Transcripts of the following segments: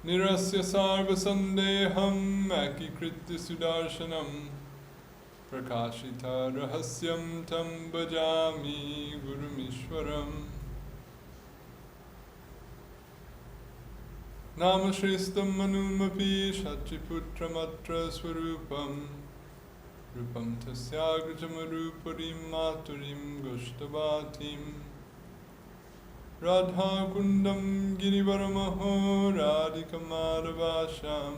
nirasya sarva sandeham akikritya sudarshanam prakashita rahasyam tam bhajami gurumishwaram. Namashrishtam manumāpi shachiputramatra swarupam rupam tasyagrajamaruparim maturim goshtavatim radha kundam girivaramaho radhikamadavasham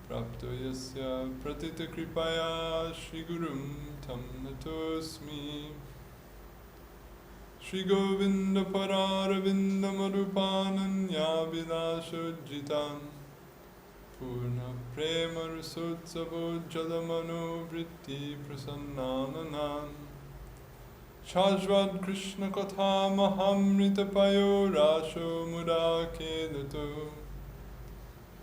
prapto yasya pratita kṛpāya shri gurum tam natosmi. Shri Govinda Pararavinda Marupananya Vilashojitam Purna Prema Rasotsavo Jalamano Vritti Prasannānanam Shajvad Krishna Katha Mahamrita Payo Rasho Mudake Dato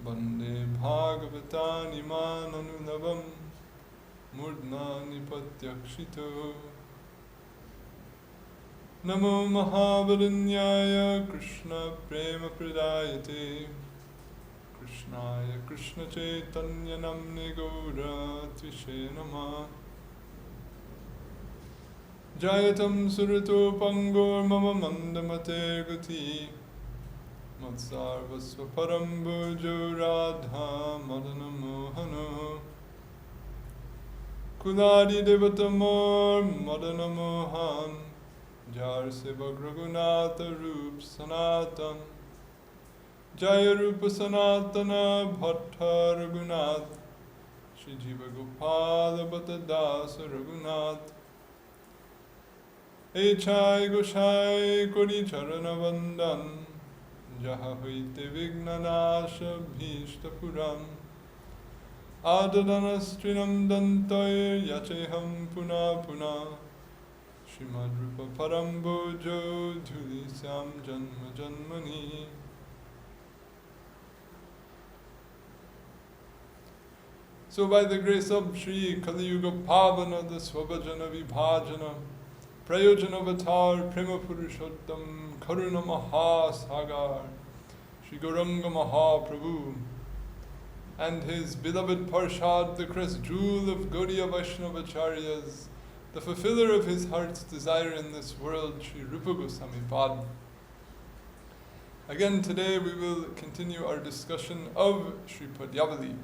Bande Bhagavatani Mananulavam Murdna Nipatyakshito. Namo Mahavarinyaya Krishna Prema Pradayate Krishnaya Krishna Chaitanya Namne Gaura Tvishe Namah Jayatam Surato Pangor Mama Mandamate Gati Matsarvasva Parambujo Radha Madana Mohano Kuladi Devatamor Madana Mohan Jar Seva Raghunatha Rup Sanatan Jaya Rupa Sanatana Bhatta Raghunath Shri Jiva Gopala Bhatta Dasa Raghunath Echai Goshai Kori Charana Vandan Jaha Hoite Vignanasha Bhishta Puram Adadana Dantoy Yacheham Puna Puna Srimad Rupa Parambojo Dhulisyam Janma Janmani. So by the grace of Sri Kali Yuga Pavana, the Svabhajana Vibhajana, Prayojana Avatar, Prema Purushottam, Karuna Maha Sagar, Sri Gauranga Mahaprabhu, and his beloved Parshad, the crest jewel of Gaudiya Vaishnavacharyas, the fulfiller of his heart's desire in this world, Sri Rupa Gosvami Prabhupada. Again, today we will continue our discussion of Sri Padyavali.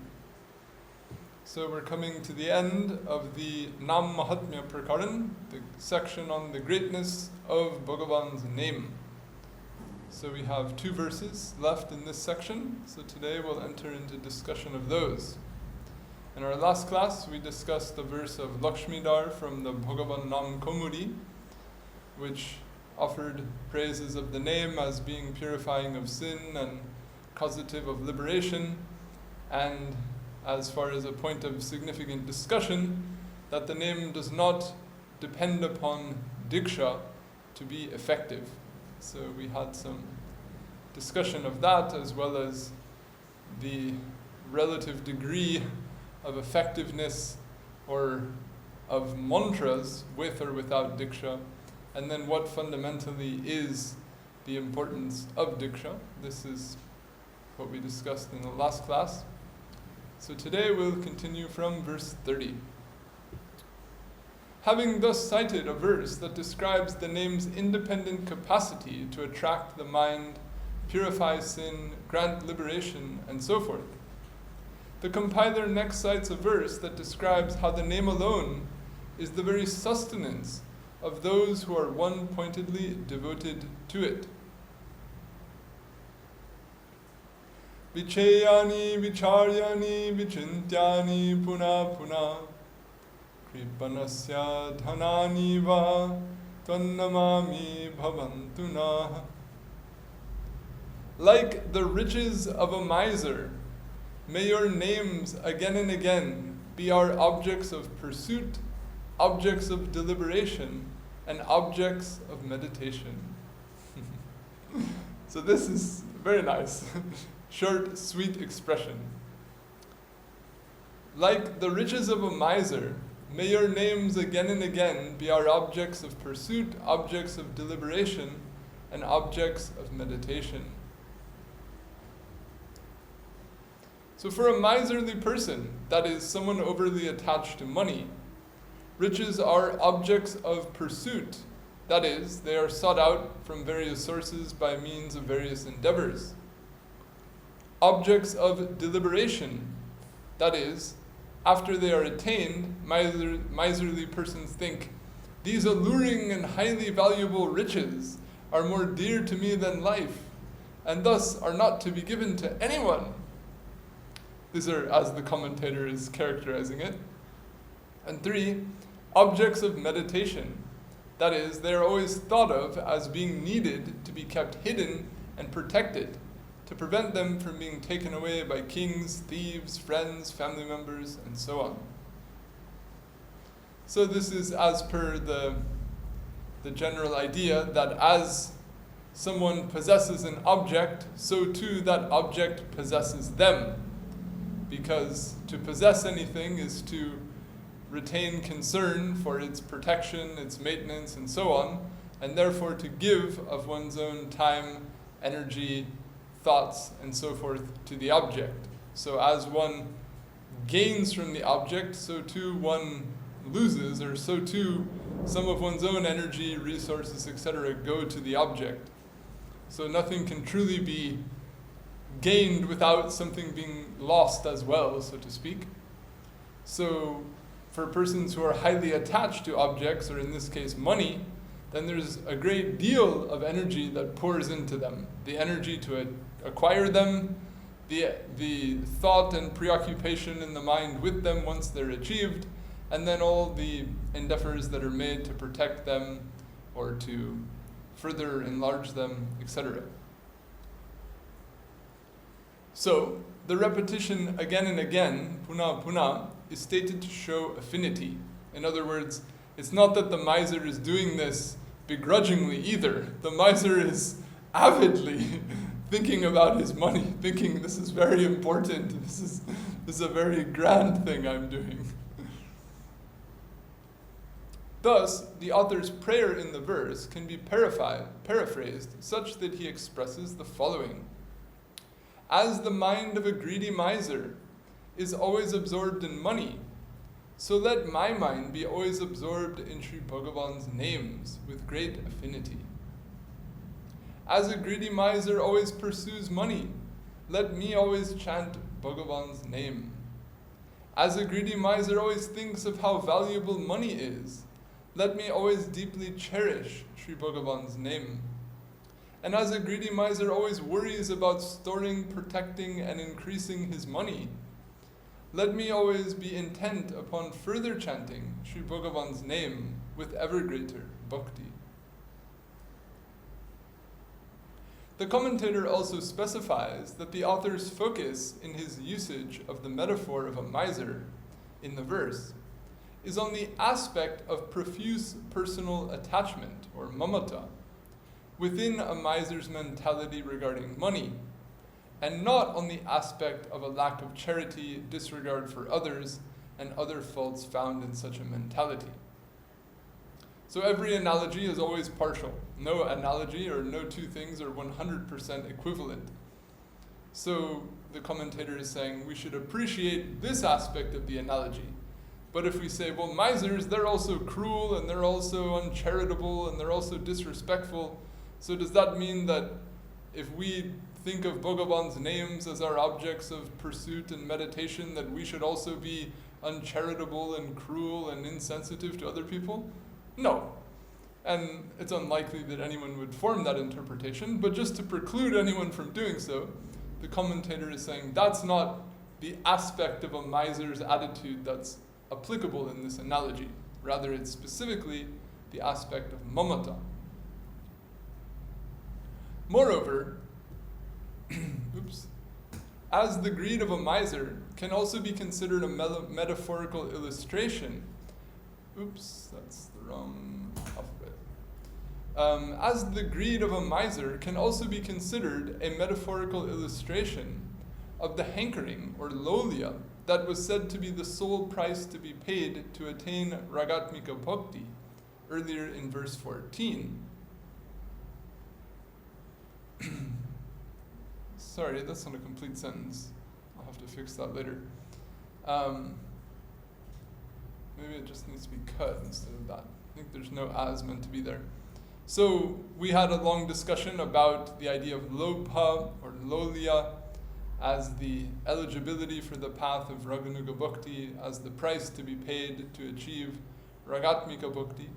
So we're coming to the end of the Nam Mahatmya Prakaran, the section on the greatness of Bhagavan's name. So we have 2 verses left in this section, so today we'll enter into discussion of those. In our last class, we discussed the verse of Lakshmidhar from the Bhagavan Nam Komudi, which offered praises of the name as being purifying of sin and causative of liberation, and as far as a point of significant discussion, that the name does not depend upon diksha to be effective. So we had some discussion of that, as well as the relative degree of effectiveness or of mantras with or without diksha, and then what fundamentally is the importance of diksha. This is what we discussed in the last class. So today we'll continue from verse 30. Having thus cited a verse that describes the name's independent capacity to attract the mind, purify sin, grant liberation, and so forth, the compiler next cites a verse that describes how the name alone is the very sustenance of those who are one-pointedly devoted to it. Viceyāni, vicāryāṇi, vicintyāni, punaḥ, kṛpaṇasya dhanānīva, tvan-nāmāmi bhavantu. Like the riches of a miser, may your names again and again be our objects of pursuit, objects of deliberation, and objects of meditation. So this is very nice. Short, sweet expression. Like the riches of a miser, may your names again and again be our objects of pursuit, objects of deliberation, and objects of meditation. So for a miserly person, that is, someone overly attached to money, riches are objects of pursuit. That is, they are sought out from various sources by means of various endeavors. Objects of deliberation. That is, after they are attained, miserly persons think, these alluring and highly valuable riches are more dear to me than life, and thus are not to be given to anyone. These are as the commentator is characterizing it. And 3, objects of meditation. That is, they are always thought of as being needed to be kept hidden and protected, to prevent them from being taken away by kings, thieves, friends, family members, and so on. So this is as per the general idea that as someone possesses an object, so too that object possesses them. Because to possess anything is to retain concern for its protection, its maintenance, and so on, and therefore to give of one's own time, energy, thoughts, and so forth to the object. So as one gains from the object, so too one loses, or so too some of one's own energy, resources, etc. go to the object. So nothing can truly be gained without something being lost as well, so to speak. So for persons who are highly attached to objects, or in this case money, then there's a great deal of energy that pours into them. The energy to acquire them, the thought and preoccupation in the mind with them once they're achieved, and then all the endeavors that are made to protect them or to further enlarge them, etc. So, the repetition again and again, punaḥ, is stated to show affinity. In other words, it's not that the miser is doing this begrudgingly either. The miser is avidly thinking about his money, thinking this is very important, this is a very grand thing I'm doing. Thus, the author's prayer in the verse can be paraphrased such that he expresses the following. As the mind of a greedy miser is always absorbed in money, so let my mind be always absorbed in Sri Bhagavan's names with great affinity. As a greedy miser always pursues money, let me always chant Bhagavan's name. As a greedy miser always thinks of how valuable money is, let me always deeply cherish Sri Bhagavan's name. And as a greedy miser always worries about storing, protecting, and increasing his money, let me always be intent upon further chanting Sri Bhagavan's name with ever greater bhakti. The commentator also specifies that the author's focus in his usage of the metaphor of a miser in the verse is on the aspect of profuse personal attachment, or mamāpi, within a miser's mentality regarding money, and not on the aspect of a lack of charity, disregard for others, and other faults found in such a mentality. So every analogy is always partial. No analogy or no two things are 100% equivalent. So the commentator is saying we should appreciate this aspect of the analogy. But if we say, well, misers, they're also cruel, and they're also uncharitable, and they're also disrespectful, so does that mean that if we think of Bhagavan's names as our objects of pursuit and meditation, that we should also be uncharitable and cruel and insensitive to other people? No. And it's unlikely that anyone would form that interpretation, but just to preclude anyone from doing so, the commentator is saying that's not the aspect of a miser's attitude that's applicable in this analogy. Rather, it's specifically the aspect of mamāpi. Moreover, as the greed of a miser can also be considered a metaphorical illustration. That's the wrong alphabet. As the greed of a miser can also be considered a metaphorical illustration of the hankering, or lolya, that was said to be the sole price to be paid to attain ragatmika bhakti, earlier in verse 14. Sorry, that's not a complete sentence. I'll have to fix that later. Maybe it just needs to be cut instead of that. I think there's no as meant to be there. So we had a long discussion about the idea of lobha or lolya as the eligibility for the path of raganuga bhakti, as the price to be paid to achieve ragatmika bhakti.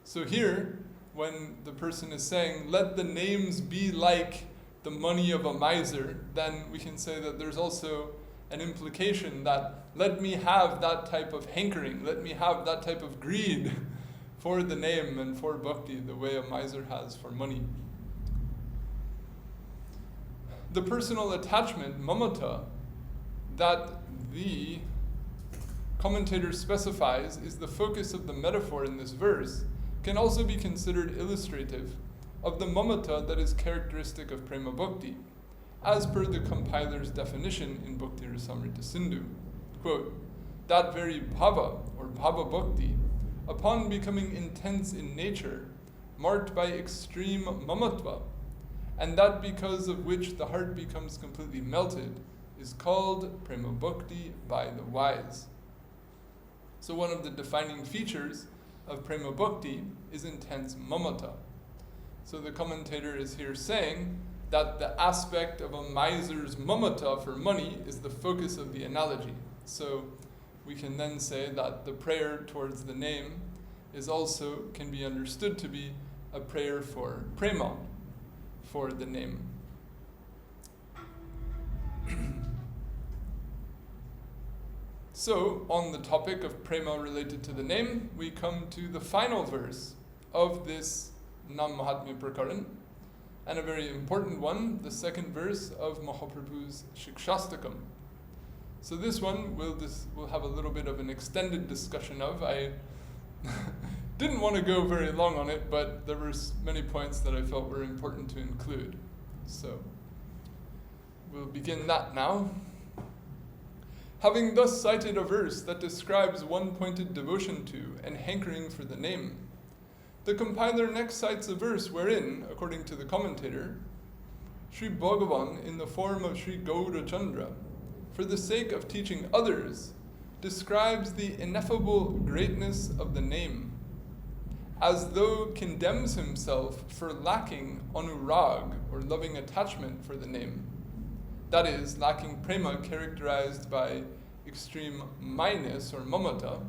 So here, when the person is saying, let the names be like the money of a miser, then we can say that there's also an implication that let me have that type of hankering, let me have that type of greed for the name and for bhakti, the way a miser has for money. The personal attachment, mamata, that the commentator specifies is the focus of the metaphor in this verse, can also be considered illustrative of the mamata that is characteristic of prema bhakti, as per the compiler's definition in Bhakti Rasamrita Sindhu. Quote, that very bhava, or bhava bhakti, upon becoming intense in nature, marked by extreme mamatva, and that because of which the heart becomes completely melted, is called prema bhakti by the wise. So one of the defining features of prema bhakti is intense mamata. So the commentator is here saying that the aspect of a miser's mamata for money is the focus of the analogy. So we can then say that the prayer towards the name is also can be understood to be a prayer for prema, for the name. So, on the topic of prema related to the name, we come to the final verse of this Nam Mahatmya Prakaran, and a very important one, the second verse of Mahaprabhu's Shikshastakam. So this one we'll have a little bit of an extended discussion of. I didn't want to go very long on it, but there were many points that I felt were important to include. So we'll begin that now. Having thus cited a verse that describes one-pointed devotion to and hankering for the name, the compiler next cites a verse wherein, according to the commentator, Sri Bhagavan, in the form of Sri Gaurachandra, for the sake of teaching others, describes the ineffable greatness of the name, as though condemns himself for lacking anurag, or loving attachment for the name. That is, lacking prema characterized by extreme minus or mamata,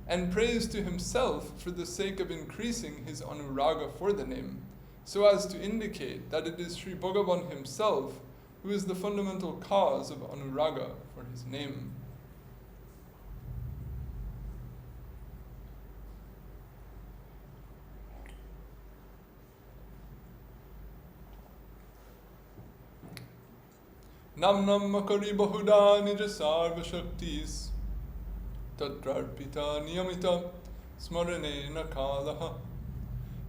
and prays to himself for the sake of increasing his anuraga for the name, so as to indicate that it is Sri Bhagavan himself who is the fundamental cause of anuraga for his name. Nāmnām akāri bahudhā nija-sarva-śaktis tatrārpitā niyamitaḥ smaraṇe kālaḥ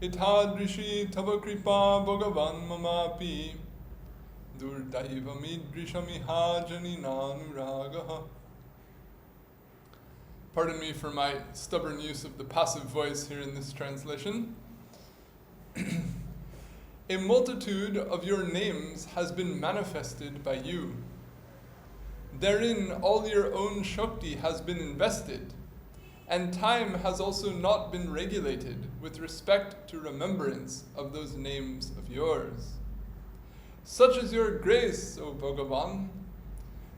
etādṛśī tava kṛpā bhagavan mamāpi durdaivam īdṛśam Pardon me for my stubborn use of the passive voice here in this translation. A multitude of your names has been manifested by you. Therein all your own shakti has been invested, and time has also not been regulated with respect to remembrance of those names of yours. Such is your grace, O Bhagavan,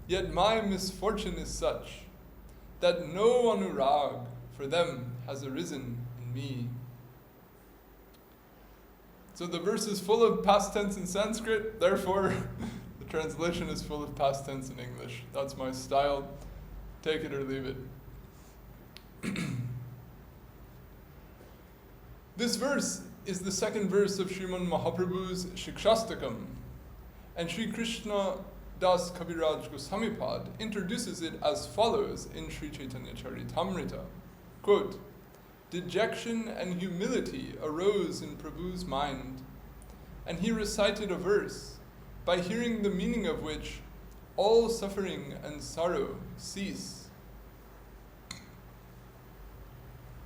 yet my misfortune is such that no anurag for them has arisen in me. So the verse is full of past tense in Sanskrit, therefore the translation is full of past tense in English. That's my style. Take it or leave it. This verse is the second verse of Sriman Mahaprabhu's Shikshastakam, and Sri Krishna Das Kaviraj Goswami Pad introduces it as follows in Sri Chaitanya Charitamrita. Quote, dejection and humility arose in Prabhu's mind, and he recited a verse, by hearing the meaning of which all suffering and sorrow cease.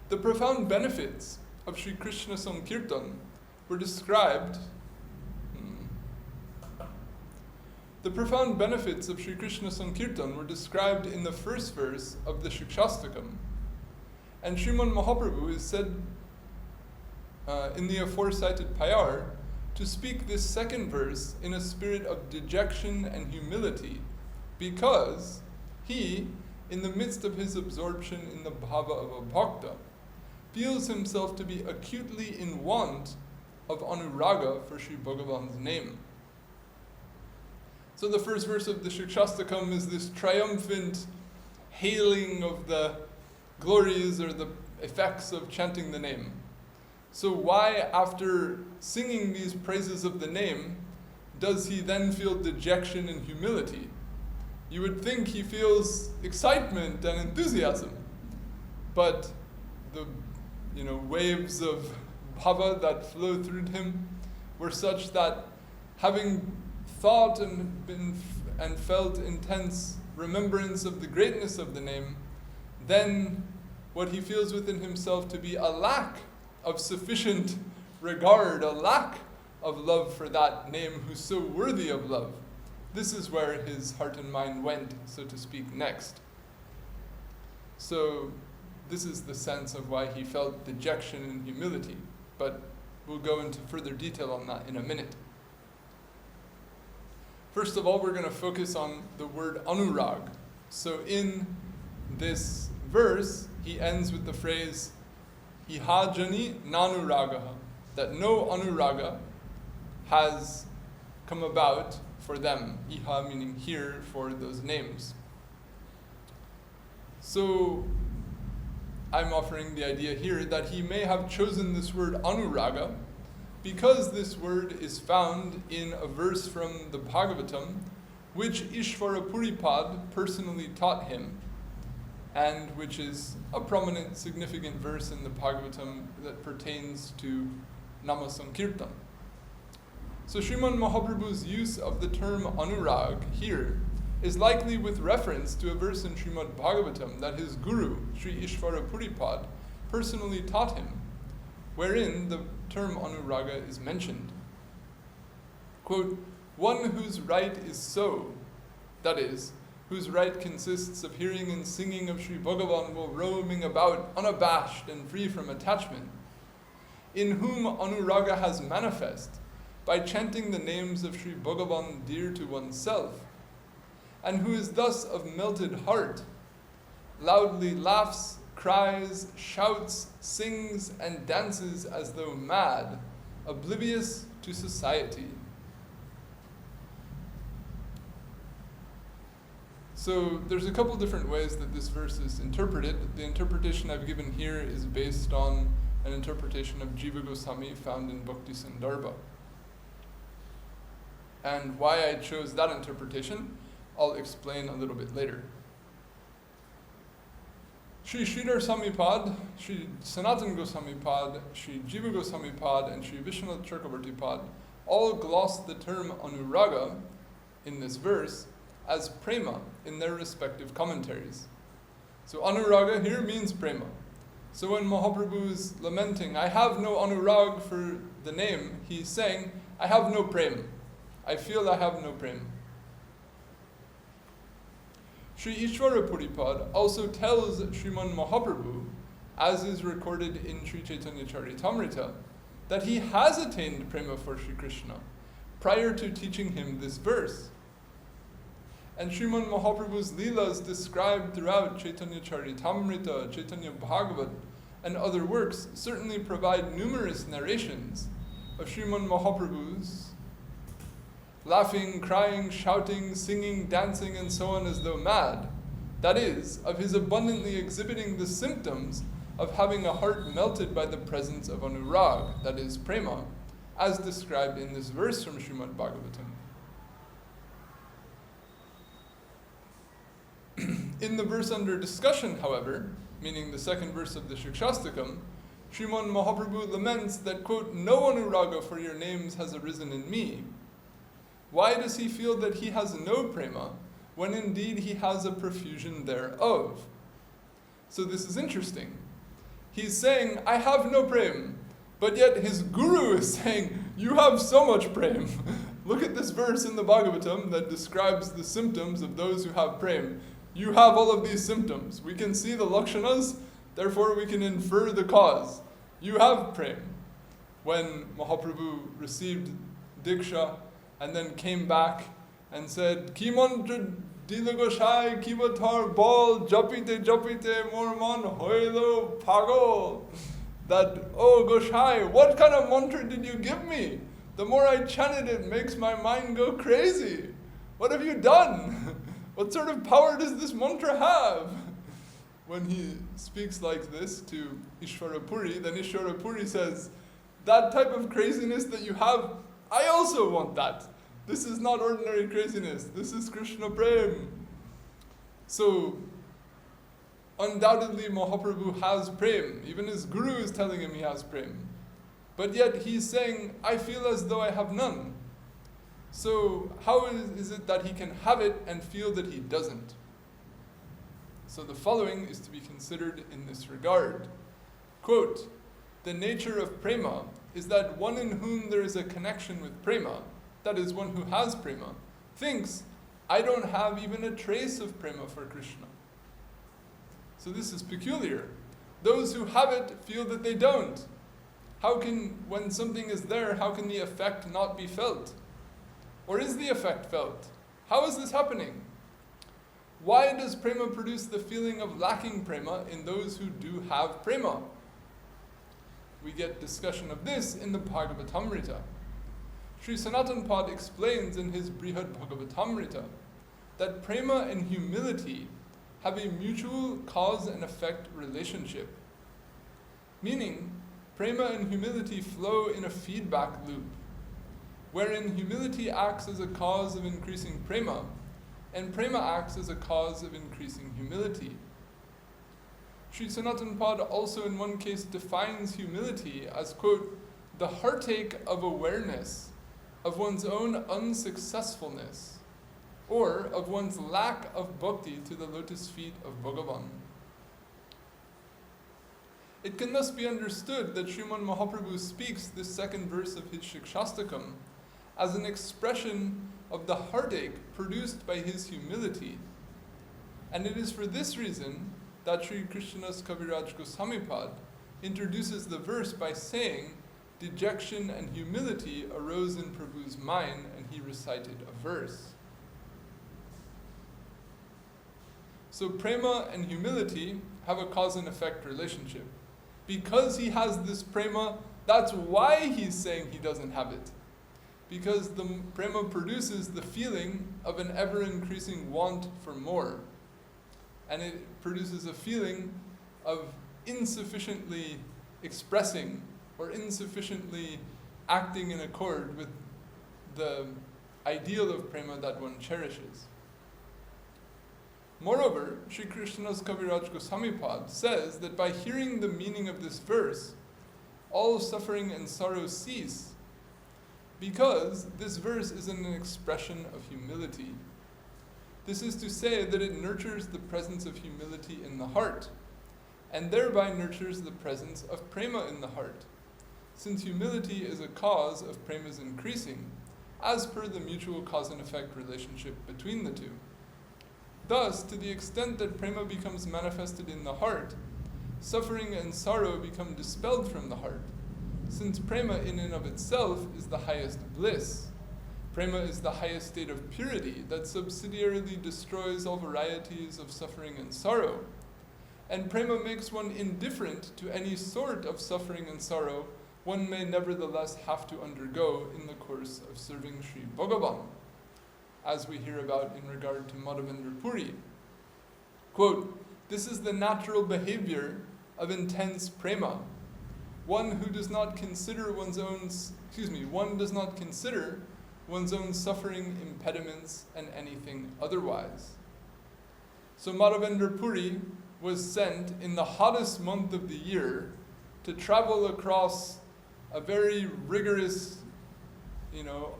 The profound benefits of Sri Krishna Sankirtan were described The profound benefits of Sri Krishna Sankirtan were described in the first verse of the Shikshastakam. And Srimad Mahaprabhu is said in the aforecited Payar to speak this second verse in a spirit of dejection and humility, because he, in the midst of his absorption in the bhava of a bhakta, feels himself to be acutely in want of anuraga for Sri Bhagavan's name. So the first verse of the Shikshastakam is this triumphant hailing of the glories or the effects of chanting the name. So why, after singing these praises of the name, does he then feel dejection and humility? You would think he feels excitement and enthusiasm, but the waves of bhava that flow through him were such that, having thought and felt intense remembrance of the greatness of the name, then what he feels within himself to be a lack of sufficient regard, a lack of love for that name who's so worthy of love. This is where his heart and mind went, so to speak, next. So this is the sense of why he felt dejection and humility, but we'll go into further detail on that in a minute. First of all, we're going to focus on the word anurag. So in this verse, he ends with the phrase, ihajani nanuragaha, that no anuraga has come about for them. Iha meaning here for those names. So I'm offering the idea here that he may have chosen this word anuraga because this word is found in a verse from the Bhagavatam, which Ishvara Puripad personally taught him, and which is a prominent, significant verse in the Bhagavatam that pertains to Nama Sankirtan. So Srimad Mahaprabhu's use of the term anurag here is likely with reference to a verse in Srimad Bhagavatam that his guru, Sri Ishvara Puripad, personally taught him, wherein the term anuraga is mentioned. Quote, one whose right is so, that is, whose right consists of hearing and singing of Sri Bhagavan while roaming about unabashed and free from attachment, in whom anuraga has manifest by chanting the names of Sri Bhagavan dear to oneself, and who is thus of melted heart, loudly laughs, cries, shouts, sings, and dances as though mad, oblivious to society. So there's a couple different ways that this verse is interpreted. The interpretation I've given here is based on an interpretation of Jiva Gosvami found in Bhakti Sandarbha. And why I chose that interpretation, I'll explain a little bit later. Sri Sridhar Samipad, Sri Sanatana Gosvami Pad, Sri Jiva Gosvami Pad, and Sri Vishwanath Chakravarti Pad all gloss the term anuraga in this verse as prema in their respective commentaries. So anuraga here means prema. So when Mahaprabhu is lamenting, I have no anurag for the name, he's saying, I have no prema. I feel I have no prema. Sri Ishvara Puripad also tells Sriman Mahaprabhu, as is recorded in Sri Chaitanya Charitamrita, that he has attained prema for Sri Krishna prior to teaching him this verse. And Sriman Mahaprabhu's Leelas described throughout Chaitanya Charitamrita, Chaitanya Bhagavat, and other works certainly provide numerous narrations of Sriman Mahaprabhu's laughing, crying, shouting, singing, dancing, and so on as though mad. That is, of his abundantly exhibiting the symptoms of having a heart melted by the presence of anurag, that is, prema, as described in this verse from Srimad Bhagavatam. In the verse under discussion, however, meaning the second verse of the Shikshastakam, Sriman Mahaprabhu laments that, quote, no anuraga for your names has arisen in me. Why does he feel that he has no prema, when indeed he has a profusion thereof? So this is interesting. He's saying, I have no prema, but yet his guru is saying, you have so much prema. look at this verse in the Bhagavatam that describes the symptoms of those who have prem. You have all of these symptoms. We can see the lakshanas, therefore we can infer the cause. You have prem. When Mahaprabhu received Diksha and then came back and said, Ki mantra dila Goshai, ki batar bol, japite morman hoilo pagol. That, oh Goshai, what kind of mantra did you give me? The more I chant it, it makes my mind go crazy. What have you done? What sort of power does this mantra have? When he speaks like this to Ishwarapuri, then Ishwarapuri says, that type of craziness that you have, I also want that. This is not ordinary craziness. This is Krishna Prem. So, undoubtedly Mahaprabhu has Prem. Even his guru is telling him he has Prem. But yet he's saying, I feel as though I have none. So how is it that he can have it and feel that he doesn't? So the following is to be considered in this regard. Quote, the nature of prema is that one in whom there is a connection with prema, that is, one who has prema, thinks, I don't have even a trace of prema for Krishna. So this is peculiar. Those who have it feel that they don't. How can, when something is there, how can the effect not be felt? Or is the effect felt? How is this happening? Why does prema produce the feeling of lacking prema in those who do have prema? We get discussion of this in the Bhagavatamrita. Sri Sanatana Pad explains in his Brihad Bhagavatamrita that prema and humility have a mutual cause and effect relationship. Meaning, prema and humility flow in a feedback loop, wherein humility acts as a cause of increasing prema, and prema acts as a cause of increasing humility. Sri Sanatana Pad also in one case defines humility as, quote, the heartache of awareness of one's own unsuccessfulness, or of one's lack of bhakti to the lotus feet of Bhagavan. It can thus be understood that Sriman Mahaprabhu speaks this second verse of his Shikshastakam as an expression of the heartache produced by his humility. And it is for this reason that Sri Krishnadas Kaviraj Goswami Pad introduces the verse by saying, dejection and humility arose in Prabhu's mind, and he recited a verse. So prema and humility have a cause and effect relationship. Because he has this prema, that's why he's saying he doesn't have it. Because the prema produces the feeling of an ever-increasing want for more. And it produces a feeling of insufficiently expressing or insufficiently acting in accord with the ideal of prema that one cherishes. Moreover, Sri Krishnadas Kaviraj Goswami Pad says that by hearing the meaning of this verse, all suffering and sorrow cease, because this verse is an expression of humility. This is to say that it nurtures the presence of humility in the heart, and thereby nurtures the presence of prema in the heart, since humility is a cause of prema's increasing, as per the mutual cause and effect relationship between the two. Thus, to the extent that prema becomes manifested in the heart, suffering and sorrow become dispelled from the heart, since prema in and of itself is the highest bliss. Prema is the highest state of purity that subsidiarily destroys all varieties of suffering and sorrow. And prema makes one indifferent to any sort of suffering and sorrow one may nevertheless have to undergo in the course of serving Sri Bhagavan, as we hear about in regard to Madhavendra Puri. Quote, this is the natural behavior of intense prema. One who does not consider one's own suffering, impediments, and anything otherwise. So Madhavendra Puri was sent in the hottest month of the year to travel across a very rigorous,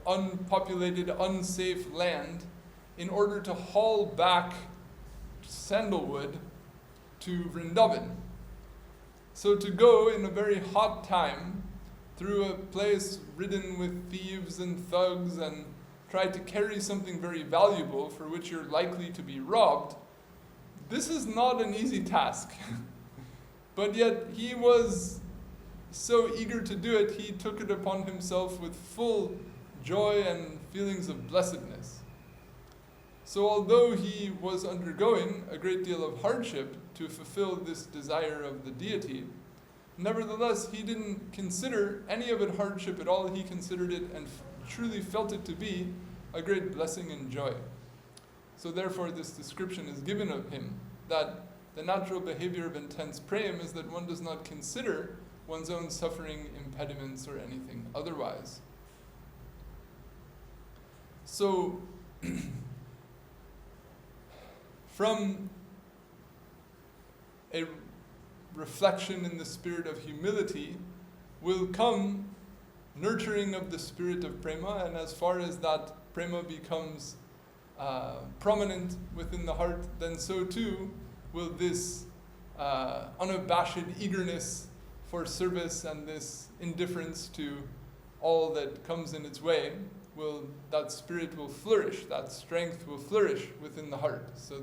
unpopulated, unsafe land in order to haul back sandalwood to Vrindavan. So to go in a very hot time through a place ridden with thieves and thugs and try to carry something very valuable for which you're likely to be robbed, this is not an easy task. But yet he was so eager to do it, he took it upon himself with full joy and feelings of blessedness. So although he was undergoing a great deal of hardship to fulfill this desire of the deity, nevertheless he didn't consider any of it hardship at all. He considered it and truly felt it to be a great blessing and joy. So therefore this description is given of him, that the natural behavior of intense prema is that one does not consider one's own suffering, impediments, or anything otherwise. So, from a reflection in the spirit of humility will come nurturing of the spirit of prema, and as far as that prema becomes prominent within the heart, then so too will this unabashed eagerness for service and this indifference to all that comes in its way, that spirit will flourish, that strength will flourish within the heart. So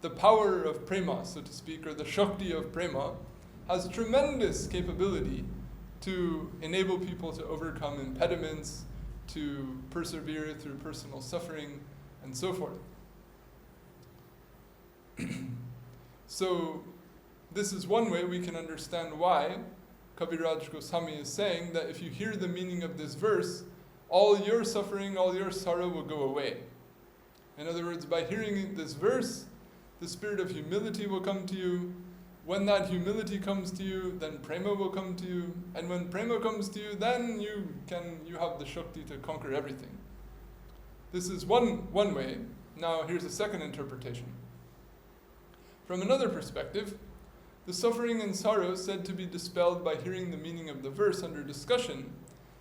the power of prema, so to speak, or the shakti of prema, has tremendous capability to enable people to overcome impediments, to persevere through personal suffering, and so forth. So this is one way we can understand why Kaviraj Goswami is saying that if you hear the meaning of this verse, all your suffering, all your sorrow will go away. In other words, by hearing this verse, the spirit of humility will come to you. When that humility comes to you, then prema will come to you. And when prema comes to you, then you have the shakti to conquer everything. This is one way. Now here's a second interpretation. From another perspective, the suffering and sorrow said to be dispelled by hearing the meaning of the verse under discussion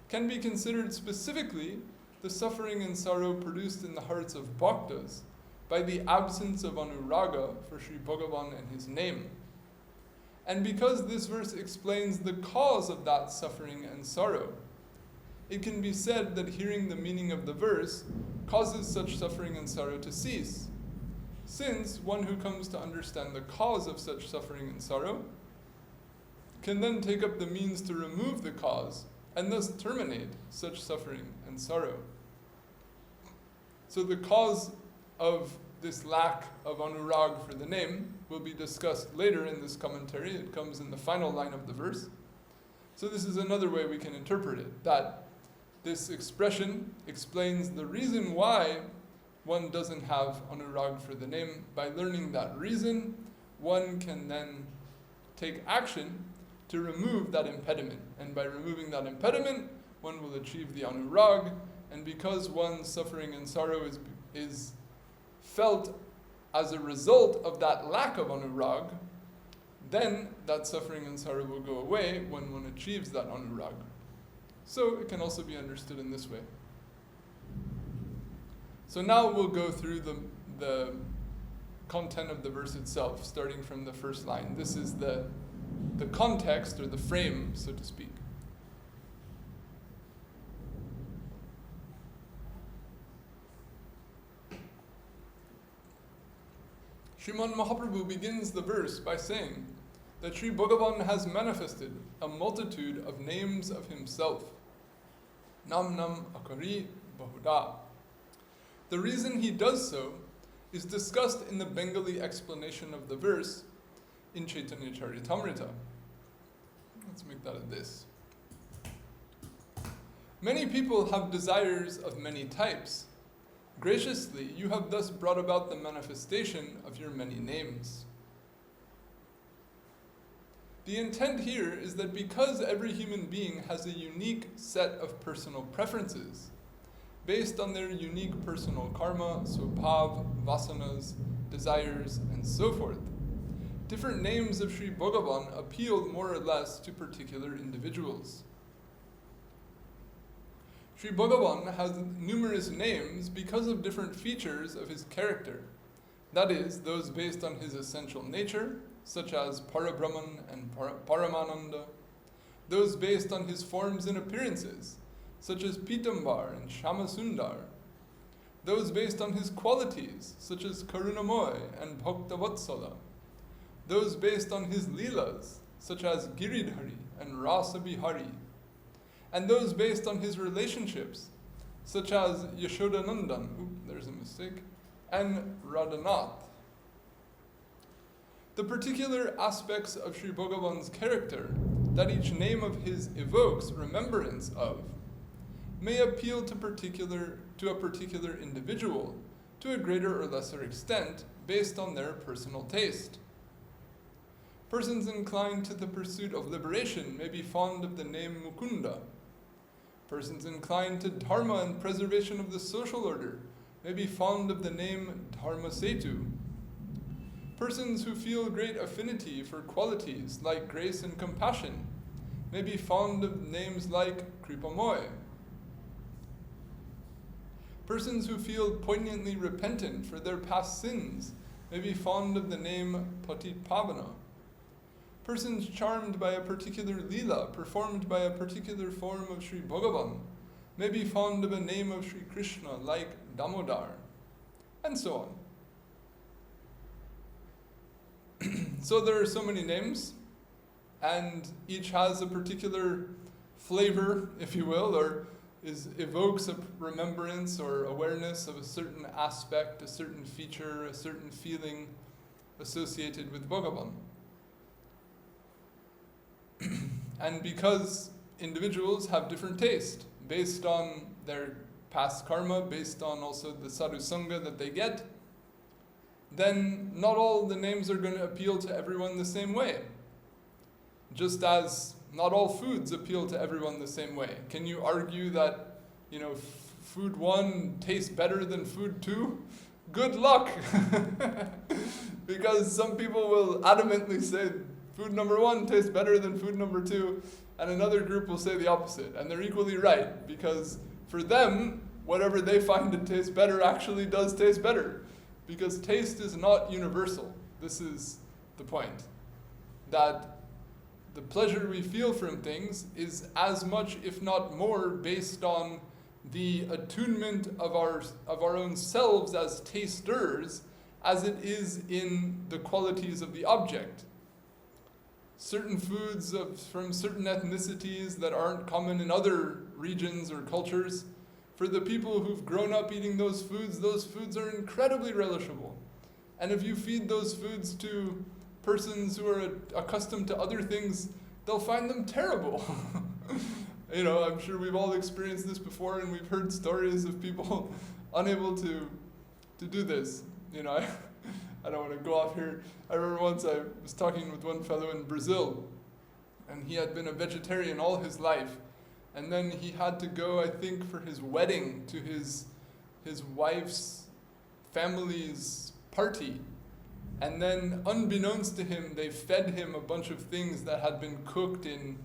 can be considered specifically the suffering and sorrow produced in the hearts of bhaktas by the absence of anuraga for Sri Bhagavan and his name. And because this verse explains the cause of that suffering and sorrow, it can be said that hearing the meaning of the verse causes such suffering and sorrow to cease, since one who comes to understand the cause of such suffering and sorrow can then take up the means to remove the cause and thus terminate such suffering and sorrow. So the cause of this lack of anurag for the name will be discussed later in this commentary. It comes in the final line of the verse. So this is another way we can interpret it, that this expression explains the reason why one doesn't have anurag for the name. By learning that reason, one can then take action to remove that impediment. And by removing that impediment, one will achieve the anurag. And because one's suffering and sorrow is felt as a result of that lack of anurag, then that suffering and sorrow will go away when one achieves that anurag. So it can also be understood in this way. So now we'll go through the content of the verse itself, starting from the first line. This is the context, or the frame, so to speak. Sriman Mahaprabhu begins the verse by saying that Sri Bhagavan has manifested a multitude of names of himself. Nāmnām, akāri, bahudhā. The reason he does so is discussed in the Bengali explanation of the verse in Chaitanya Charitamrita. Let's make that of this. Many people have desires of many types. Graciously, you have thus brought about the manifestation of your many names. The intent here is that because every human being has a unique set of personal preferences, based on their unique personal karma, swabhav, vasanas, desires, and so forth, different names of Sri Bhagavan appeal more or less to particular individuals. Sri Bhagavan has numerous names because of different features of his character, that is, those based on his essential nature, such as Parabrahman and Paramananda, those based on his forms and appearances, such as Pitambar and Shyamasundar, those based on his qualities, such as Karunamoy and Bhaktavatsala, those based on his leelas, such as Giridhari and Rasa Bihari, and those based on his relationships, such as Yashodanandan, there's a mistake, and Radhanath. The particular aspects of Sri Bhagavan's character that each name of his evokes remembrance of may appeal to a particular individual to a greater or lesser extent based on their personal taste. Persons inclined to the pursuit of liberation may be fond of the name Mukunda. Persons inclined to dharma and preservation of the social order may be fond of the name Dharmasetu. Persons who feel great affinity for qualities like grace and compassion may be fond of names like Kripamoy. Persons who feel poignantly repentant for their past sins may be fond of the name Patipavana. Persons charmed by a particular lila performed by a particular form of Sri Bhagavan may be fond of a name of Sri Krishna like Damodar, and so on. So there are so many names, and each has a particular flavor, if you will, or evokes a remembrance or awareness of a certain aspect, a certain feature, a certain feeling associated with Bhagavan. And because individuals have different taste based on their past karma, based on also the sadhu sangha that they get, then not all the names are going to appeal to everyone the same way. Just as not all foods appeal to everyone the same way. Can you argue that, food 1 tastes better than food 2? Good luck! Because some people will adamantly say food number 1 tastes better than food number 2, and another group will say the opposite. And they're equally right, because for them, whatever they find to taste better actually does taste better. Because taste is not universal. This is the point. That the pleasure we feel from things is as much, if not more, based on the attunement of our own selves as tasters as it is in the qualities of the object. Certain foods from certain ethnicities that aren't common in other regions or cultures, for the people who've grown up eating those foods are incredibly relishable. And if you feed those foods to persons who are accustomed to other things, they'll find them terrible. I'm sure we've all experienced this before, and we've heard stories of people unable to do this. I don't want to go off here. I remember once I was talking with one fellow in Brazil, and he had been a vegetarian all his life. And then he had to go, I think, for his wedding to his wife's family's party. And then, unbeknownst to him, they fed him a bunch of things that had been cooked in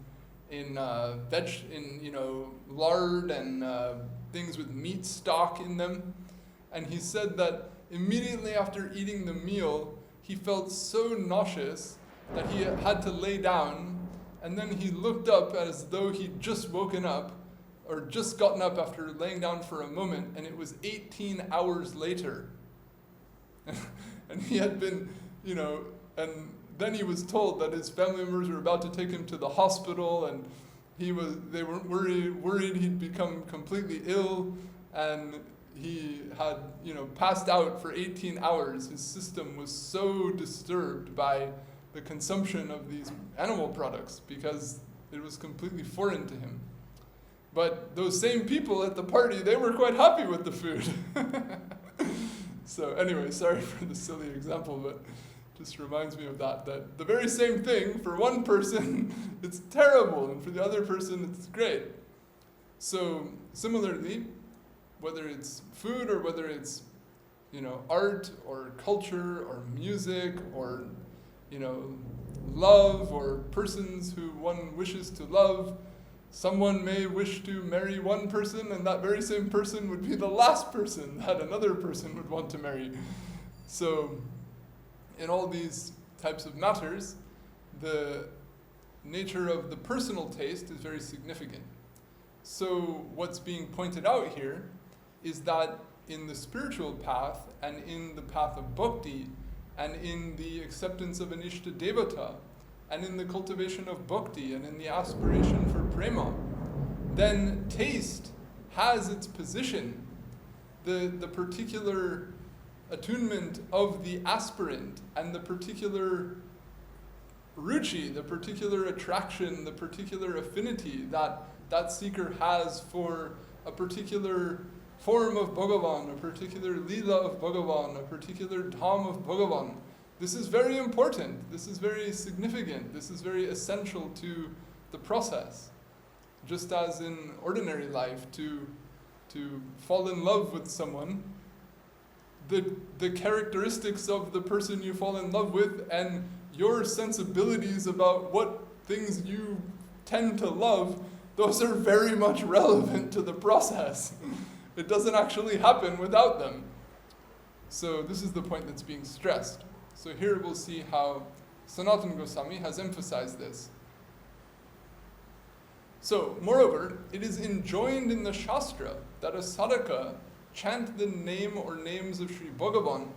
lard and things with meat stock in them. And he said that immediately after eating the meal, he felt so nauseous that he had to lay down. And then he looked up as though he'd just woken up, or just gotten up after laying down for a moment, and it was 18 hours later. And he had been, and then he was told that his family members were about to take him to the hospital, and they were worried he'd become completely ill, and he had, passed out for 18 hours. His system was so disturbed by the consumption of these animal products because it was completely foreign to him. But those same people at the party, they were quite happy with the food. So anyway, sorry for the silly example, but just reminds me of that the very same thing, for one person, it's terrible, and for the other person, it's great. So similarly, whether it's food or whether it's, art or culture or music or love or persons who one wishes to love. Someone may wish to marry one person, and that very same person would be the last person that another person would want to marry. So, in all these types of matters, the nature of the personal taste is very significant. So, what's being pointed out here is that in the spiritual path and in the path of bhakti and in the acceptance of an Ishta Devata and in the cultivation of bhakti and in the aspiration for prema, then taste has its position. The particular attunement of the aspirant and the particular ruchi, the particular attraction, the particular affinity that seeker has for a particular form of Bhagavan, a particular lila of Bhagavan, a particular dham of Bhagavan. This is very important. This is very significant. This is very essential to the process. Just as in ordinary life, to fall in love with someone, the characteristics of the person you fall in love with and your sensibilities about what things you tend to love, those are very much relevant to the process. It doesn't actually happen without them. So this is the point that's being stressed. So here we'll see how Sanatana Gosvami has emphasized this. So, moreover, it is enjoined in the Shastra that a sadhaka chant the name or names of Sri Bhagavan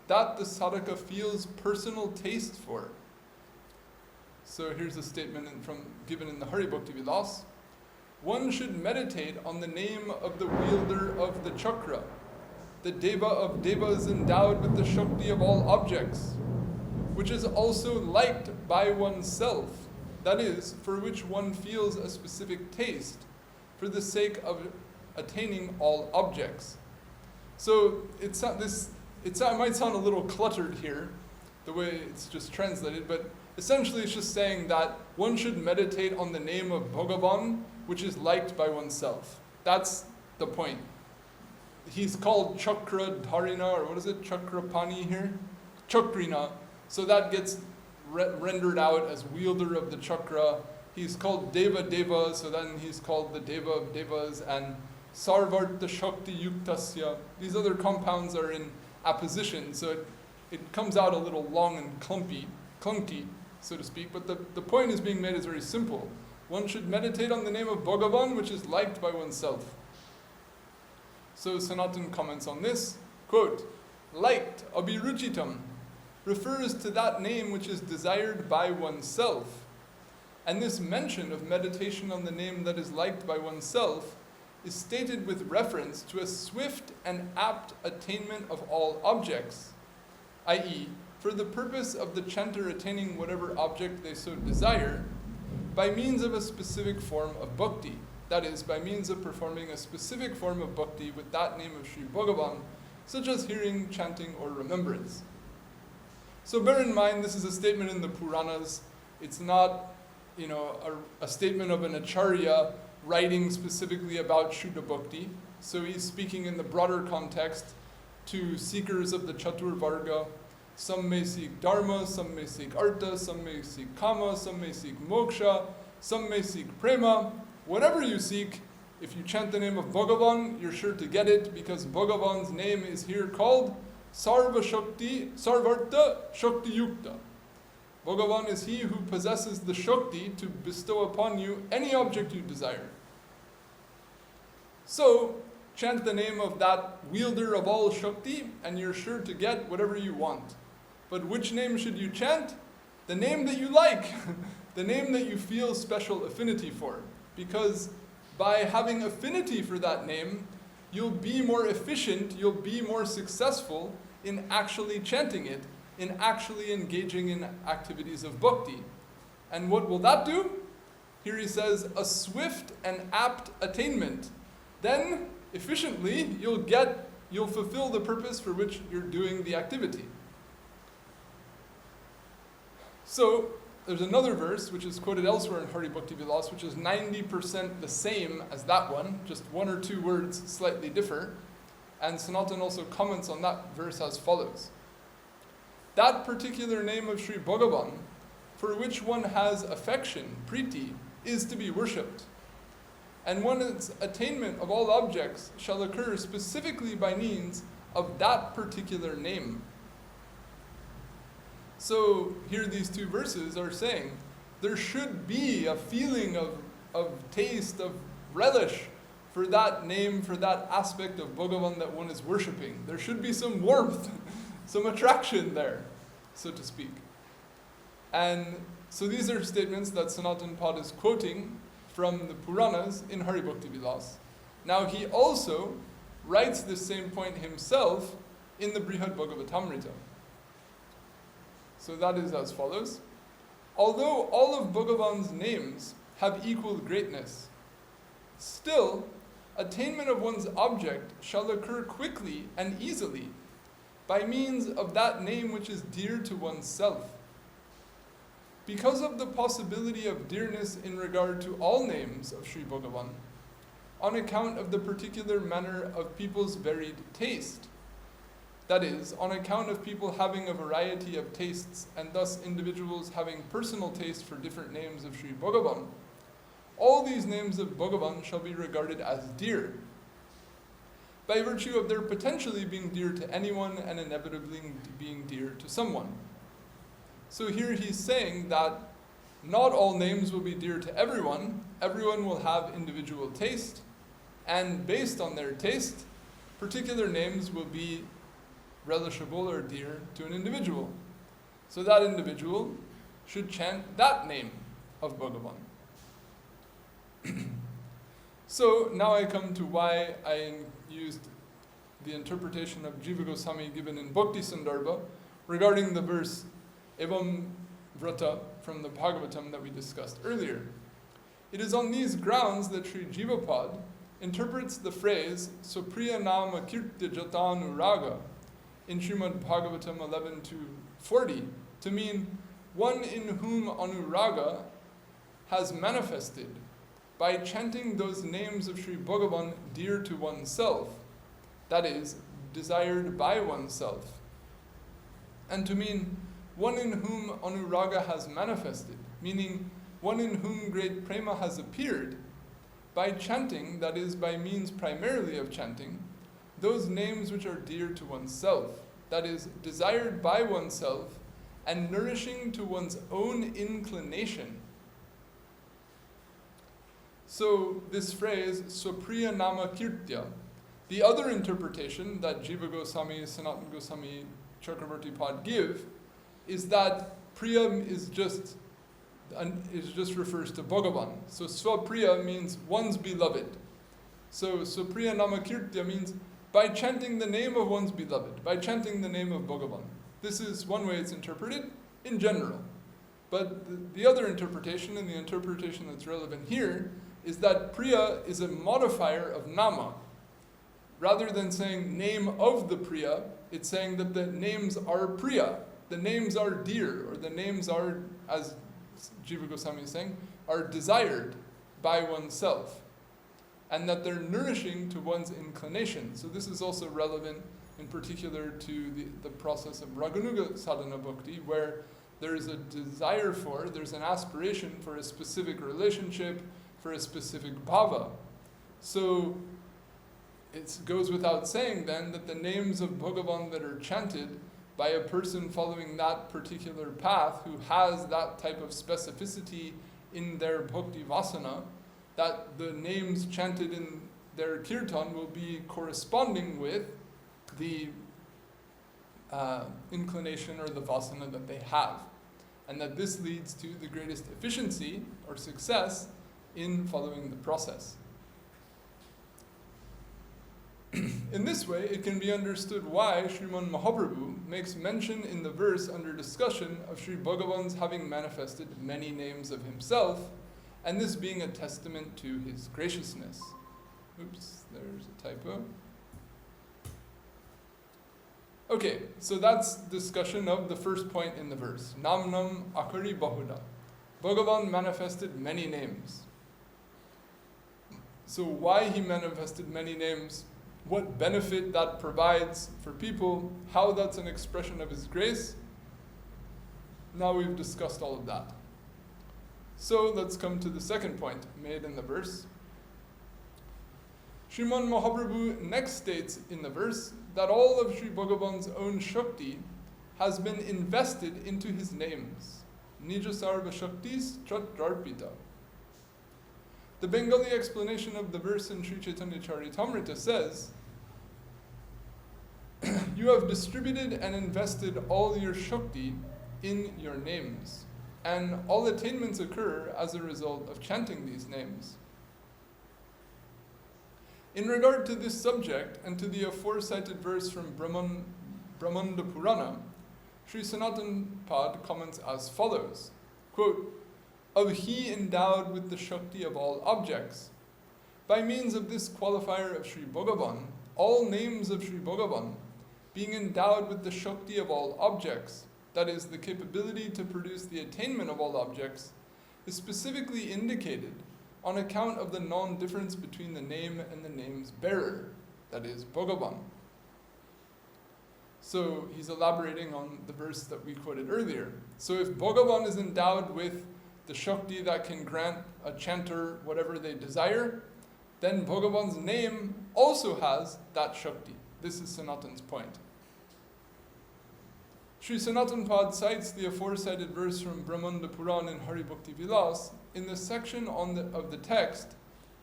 that the sadhaka feels personal taste for. So here's a statement given in the Hari Bhakti Vilas. One should meditate on the name of the wielder of the chakra, the deva of devas endowed with the shakti of all objects, which is also liked by oneself, that is, for which one feels a specific taste, for the sake of attaining all objects. So it might sound a little cluttered here, the way it's just translated, but essentially it's just saying that one should meditate on the name of Bhagavan, which is liked by oneself. That's the point. He's called Chakradharina, or what is it, Chakrapani here? Chakrina. So that gets rendered out as wielder of the chakra. He's called Deva Deva, so then he's called the Deva of Devas, and Sarvarta Shakti Yuktasya. These other compounds are in apposition, so it comes out a little long and clunky, so to speak, but the point is being made is very simple. One should meditate on the name of Bhagavan, which is liked by oneself. So Sanatan comments on this, quote, liked, abhiruchitam, refers to that name which is desired by oneself. And this mention of meditation on the name that is liked by oneself is stated with reference to a swift and apt attainment of all objects, i.e., for the purpose of the chanter attaining whatever object they so desire, by means of a specific form of bhakti, that is, by means of performing a specific form of bhakti with that name of Sri Bhagavan, such as hearing, chanting, or remembrance. So bear in mind, this is a statement in the Puranas. It's not, a statement of an acharya writing specifically about Shuddha Bhakti. So he's speaking in the broader context to seekers of the Chatur Varga. Some may seek Dharma, some may seek Artha, some may seek Kama, some may seek Moksha, some may seek Prema. Whatever you seek, if you chant the name of Bhagavan, you're sure to get it, because Bhagavan's name is here called Sarvarta Shakti Yukta. Bhagavan is he who possesses the Shakti to bestow upon you any object you desire. So, chant the name of that wielder of all Shakti, and you're sure to get whatever you want. But which name should you chant? The name that you like, the name that you feel special affinity for. Because by having affinity for that name, you'll be more efficient, you'll be more successful in actually chanting it, in actually engaging in activities of bhakti. And what will that do? Here he says, a swift and apt attainment. Then, efficiently, you'll fulfill the purpose for which you're doing the activity. So, there's another verse, which is quoted elsewhere in Hari Bhakti Vilas, which is 90% the same as that one, just one or two words slightly differ. And Sanatan also comments on that verse as follows. That particular name of Sri Bhagavan, for which one has affection, priti, is to be worshipped. And one's attainment of all objects shall occur specifically by means of that particular name. So here these two verses are saying there should be a feeling of taste, of relish for that name, for that aspect of Bhagavan that one is worshipping. There should be some warmth, some attraction there, so to speak. And so these are statements that Sanatana Pad is quoting from the Puranas in Hari Bhakti Vilas. Now he also writes this same point himself in the Brihad Bhagavatamrita. So that is as follows. Although all of Bhagavan's names have equal greatness, still, attainment of one's object shall occur quickly and easily by means of that name which is dear to oneself. Because of the possibility of dearness in regard to all names of Sri Bhagavan, on account of the particular manner of people's varied taste, that is, on account of people having a variety of tastes and thus individuals having personal taste for different names of Sri Bhagavan, all these names of Bhagavan shall be regarded as dear, by virtue of their potentially being dear to anyone and inevitably being dear to someone. So here he's saying that not all names will be dear to everyone. Everyone will have individual taste, and based on their taste, particular names will be relishable or dear to an individual. So that individual should chant that name of Bhagavan. So now I come to why I used the interpretation of Jiva Gosvami given in Bhakti Sandarbha regarding the verse Evam Vrata from the Bhagavatam that we discussed earlier. It is on these grounds that Sri Jiva Pad interprets the phrase Supriya Nama Kirtya Jatanuraga in Srimad Bhagavatam 11-40 to mean one in whom Anuraga has manifested by chanting those names of Sri Bhagavan dear to oneself, that is, desired by oneself, and to mean one in whom Anuraga has manifested, meaning one in whom great prema has appeared, by chanting, that is, by means primarily of chanting, those names which are dear to oneself, that is, desired by oneself and nourishing to one's own inclination. So this phrase, Supriya Nama Kirtya, the other interpretation that Jiva Goswami, Sanatana Gosvami, Chakravarti Pad give, is that Priyam is just refers to Bhagavan. So Swapriya means one's beloved. So Supriya Nama Kirtya means by chanting the name of one's beloved, by chanting the name of Bhagavan. This is one way it's interpreted in general. But the other interpretation, and the interpretation that's relevant here, is that Priya is a modifier of Nama. Rather than saying name of the Priya, it's saying that the names are Priya, the names are dear, or the names are, as Jiva Goswami is saying, are desired by oneself, and that they're nourishing to one's inclination. So this is also relevant in particular to the process of Raganuga sadhana bhakti, where there is a desire for, there's an aspiration for a specific relationship, for a specific bhava. So it goes without saying then that the names of Bhagavan that are chanted by a person following that particular path who has that type of specificity in their bhakti vasana, that the names chanted in their kirtan will be corresponding with the inclination or the vasana that they have. And that this leads to the greatest efficiency or success in following the process. In this way, it can be understood why Sriman Mahaprabhu makes mention in the verse under discussion of Sri Bhagavan's having manifested many names of himself, and this being a testament to his graciousness. Oops, there's a typo. Okay, so that's discussion of the first point in the verse. Nāmnām akāri bahudhā. Bhagavan manifested many names. So why he manifested many names, what benefit that provides for people, how that's an expression of his grace. Now we've discussed all of that. So let's come to the second point made in the verse. Sriman Mahaprabhu next states in the verse that all of Sri Bhagavan's own Shakti has been invested into his names. Nija-sarva-śaktis tatrārpitā. The Bengali explanation of the verse in Sri Chaitanya Charitamrita says, "You have distributed and invested all your Shakti in your names, and all attainments occur as a result of chanting these names." In regard to this subject and to the aforecited verse from Brahmanda Purana, Sri Sanatana Pad comments as follows, quote, "Of he endowed with the Shakti of all objects. By means of this qualifier of Sri Bhagavan, all names of Sri Bhagavan, being endowed with the Shakti of all objects, that is, the capability to produce the attainment of all objects, is specifically indicated on account of the non-difference between the name and the name's bearer, that is, Bhagavan." So he's elaborating on the verse that we quoted earlier. So if Bhagavan is endowed with the Shakti that can grant a chanter whatever they desire, then Bhagavan's name also has that Shakti. This is Sanatan's point. Sri Sanatana Pad cites the aforecited verse from Brahmanda Purana in Hari Bhakti Vilas in the section of the text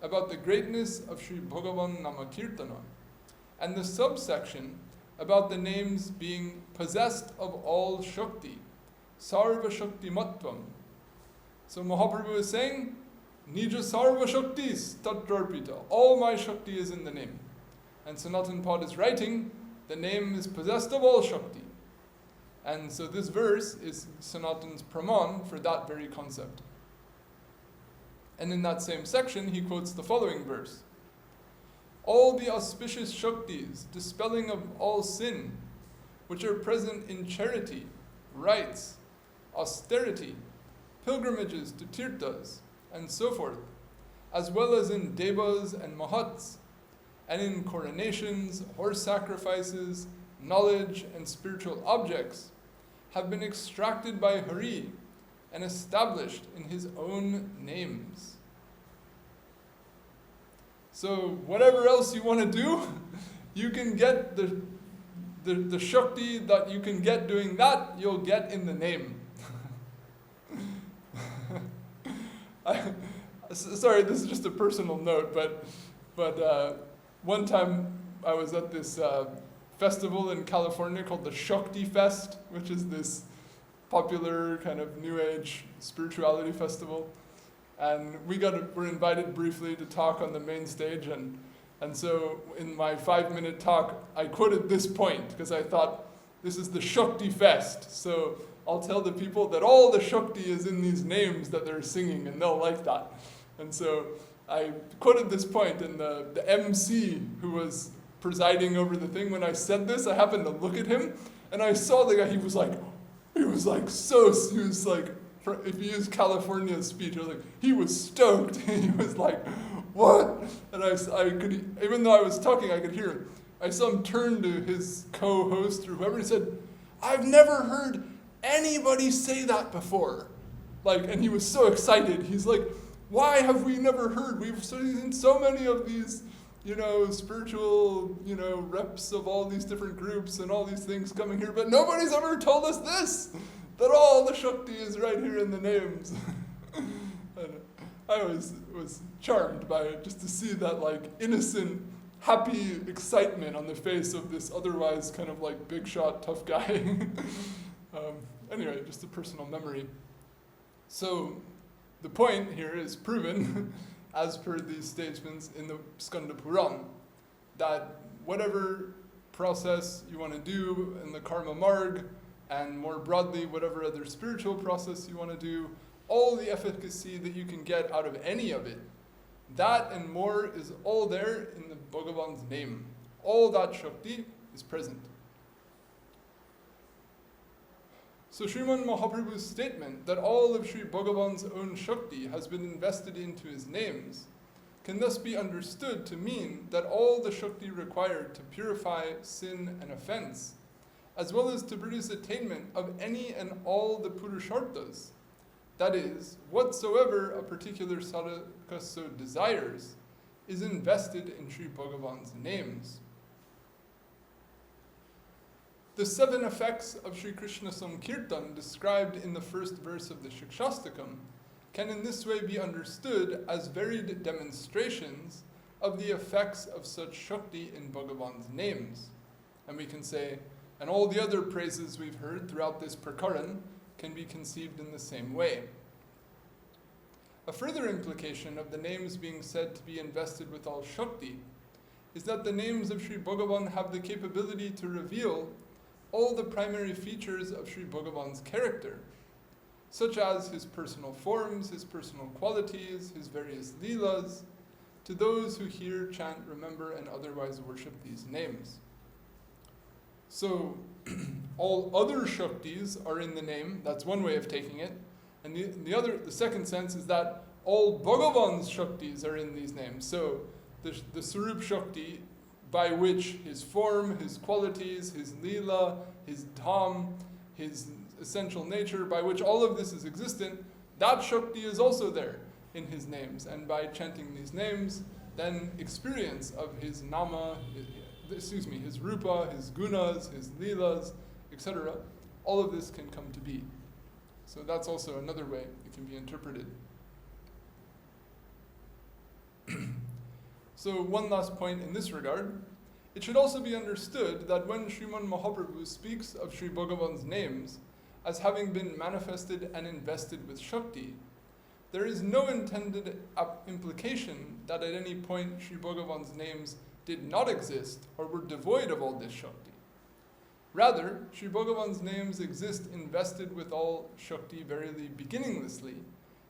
about the greatness of Sri Bhagavan Namakirtana, and the subsection about the names being possessed of all Shakti, sarva-śaktimatvam. So Mahaprabhu is saying, nija-sarva-śaktis, tatrārpitā. All my Shakti is in the name. And Sanatana Pad is writing, the name is possessed of all Shakti. And so this verse is Sanatan's praman for that very concept. And in that same section, he quotes the following verse. "All the auspicious Shaktis, dispelling of all sin, which are present in charity, rites, austerity, pilgrimages to tirthas, and so forth, as well as in devas and mahats, and in coronations, horse sacrifices, knowledge, and spiritual objects, have been extracted by Hari and established in his own names." So whatever else you want to do, you can get the Shakti that you can get doing that, you'll get in the name. Sorry, this is just a personal note, but one time I was at this festival in California called the Shakti Fest, which is this popular kind of New Age spirituality festival. And we're invited briefly to talk on the main stage, and so in my 5-minute talk, I quoted this point, because I thought, this is the Shakti Fest, so I'll tell the people that all the Shakti is in these names that they're singing, and they'll like that. And so I quoted this point, and the MC who was presiding over the thing, when I said this, I happened to look at him, and I saw the guy, he was like, if you use California's speech, he was stoked. He was like, what? And I could, even though I was talking, I could hear him. I saw him turn to his co-host or whoever, and he said, "I've never heard anybody say that before." And he was so excited. He's like, "Why have we never heard? We've seen so many of these, spiritual, reps of all these different groups and all these things coming here, but nobody's ever told us this, that all the Shakti is right here in the names." And I was charmed by it, just to see that innocent, happy excitement on the face of this otherwise kind of big shot, tough guy. Anyway, just a personal memory. So the point here is proven, as per these statements in the Skanda Puran, that whatever process you want to do in the karma marg, and more broadly, whatever other spiritual process you want to do, all the efficacy that you can get out of any of it, that and more is all there in the Bhagavan's name. All that Shakti is present. So Sriman Mahaprabhu's statement that all of Sri Bhagavan's own Shakti has been invested into his names can thus be understood to mean that all the Shakti required to purify sin and offense, as well as to produce attainment of any and all the purusharthas, that is, whatsoever a particular sadhaka so desires, is invested in Sri Bhagavan's names. The 7 effects of Sri Krishna Sankirtan described in the first verse of the Shikshastakam can in this way be understood as varied demonstrations of the effects of such Shakti in Bhagavan's names. And we can say, and all the other praises we've heard throughout this prakaran can be conceived in the same way. A further implication of the names being said to be invested with all Shakti is that the names of Sri Bhagavan have the capability to reveal all the primary features of Sri Bhagavan's character, such as his personal forms, his personal qualities, his various leelas, to those who hear, chant, remember, and otherwise worship these names. So, all other Shaktis are in the name, that's one way of taking it, and the second sense is that all Bhagavan's Shaktis are in these names. So, the Swarup Shakti, by which his form, his qualities, his leela, his dham, his essential nature, by which all of this is existent, that Shakti is also there in his names. And by chanting these names, then experience of his nama, his rupa, his gunas, his leelas, etc., all of this can come to be. So that's also another way it can be interpreted. So one last point in this regard. It should also be understood that when Sriman Mahaprabhu speaks of Sri Bhagavan's names as having been manifested and invested with Shakti, there is no intended implication that at any point Sri Bhagavan's names did not exist or were devoid of all this Shakti. Rather, Sri Bhagavan's names exist invested with all Shakti verily beginninglessly,